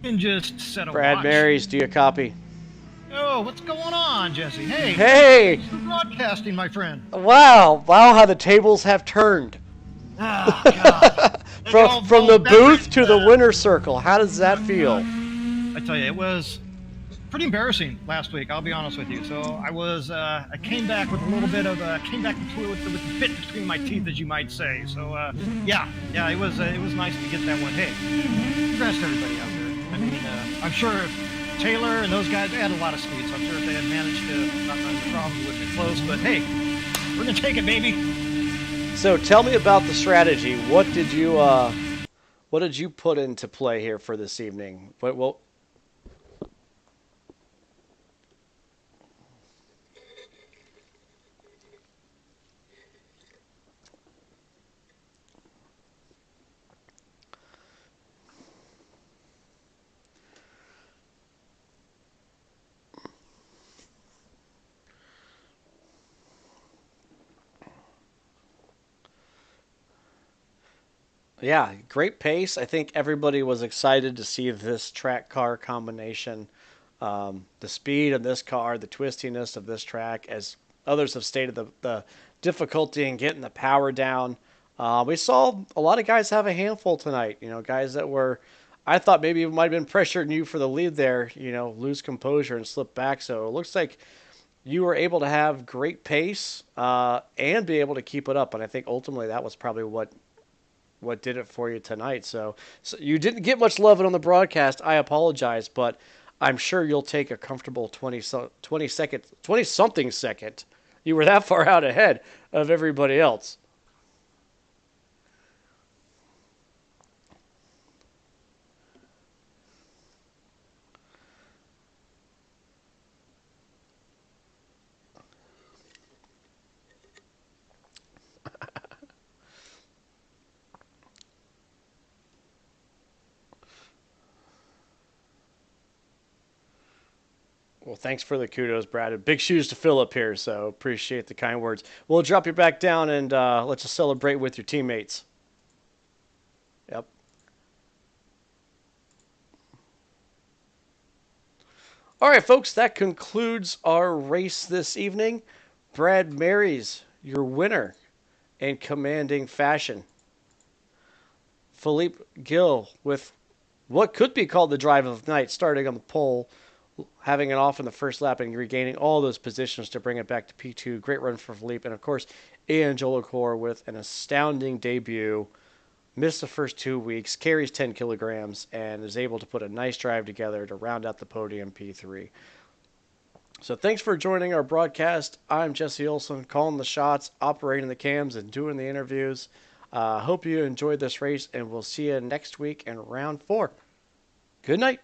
And just set a Brad watch. Marys, do you copy? Oh, what's going on, Jesse? Hey. Hey! Thanks for broadcasting, my friend. Wow, how the tables have turned. Oh, God. from the booth to the winner's circle. How does that feel? I tell you, it was pretty embarrassing last week, I'll be honest with you. So I came back with a little bit of with the bit between my teeth, as you might say. So yeah, it was nice to get that one. Hey, congrats to everybody out there. I mean, I'm sure Taylor and those guys, they had a lot of speed, so I'm sure if they had managed to not run the problem, it would have been close. But hey, we're gonna take it, baby. So tell me about the strategy. What did you put into play here for this evening? Well, Yeah, great pace. I think everybody was excited to see this track car combination. The speed of this car, the twistiness of this track, as others have stated, the difficulty in getting the power down. We saw a lot of guys have a handful tonight. You know, guys that were, I thought maybe might have been pressuring you for the lead there, you know, lose composure and slip back. So it looks like you were able to have great pace and be able to keep it up. And I think ultimately that was probably what did it for you tonight. So you didn't get much love on the broadcast. I apologize, but I'm sure you'll take a comfortable 20 second, 20 something second. You were that far out ahead of everybody else. Well, thanks for the kudos, Brad. Big shoes to fill up here, so appreciate the kind words. We'll drop you back down and let's just celebrate with your teammates. Yep. All right, folks, that concludes our race this evening. Brad Mary's your winner in commanding fashion. Philippe Gill with what could be called the drive of the night, starting on the pole, having it off in the first lap and regaining all those positions to bring it back to P2. Great run for Philippe. And of course, Ian Jolicoeur with an astounding debut. Missed the first 2 weeks, carries 10 kilograms, and is able to put a nice drive together to round out the podium P3. So thanks for joining our broadcast. I'm Jesse Olson, calling the shots, operating the cams, and doing the interviews. Hope you enjoyed this race, and we'll see you next week in round 4. Good night.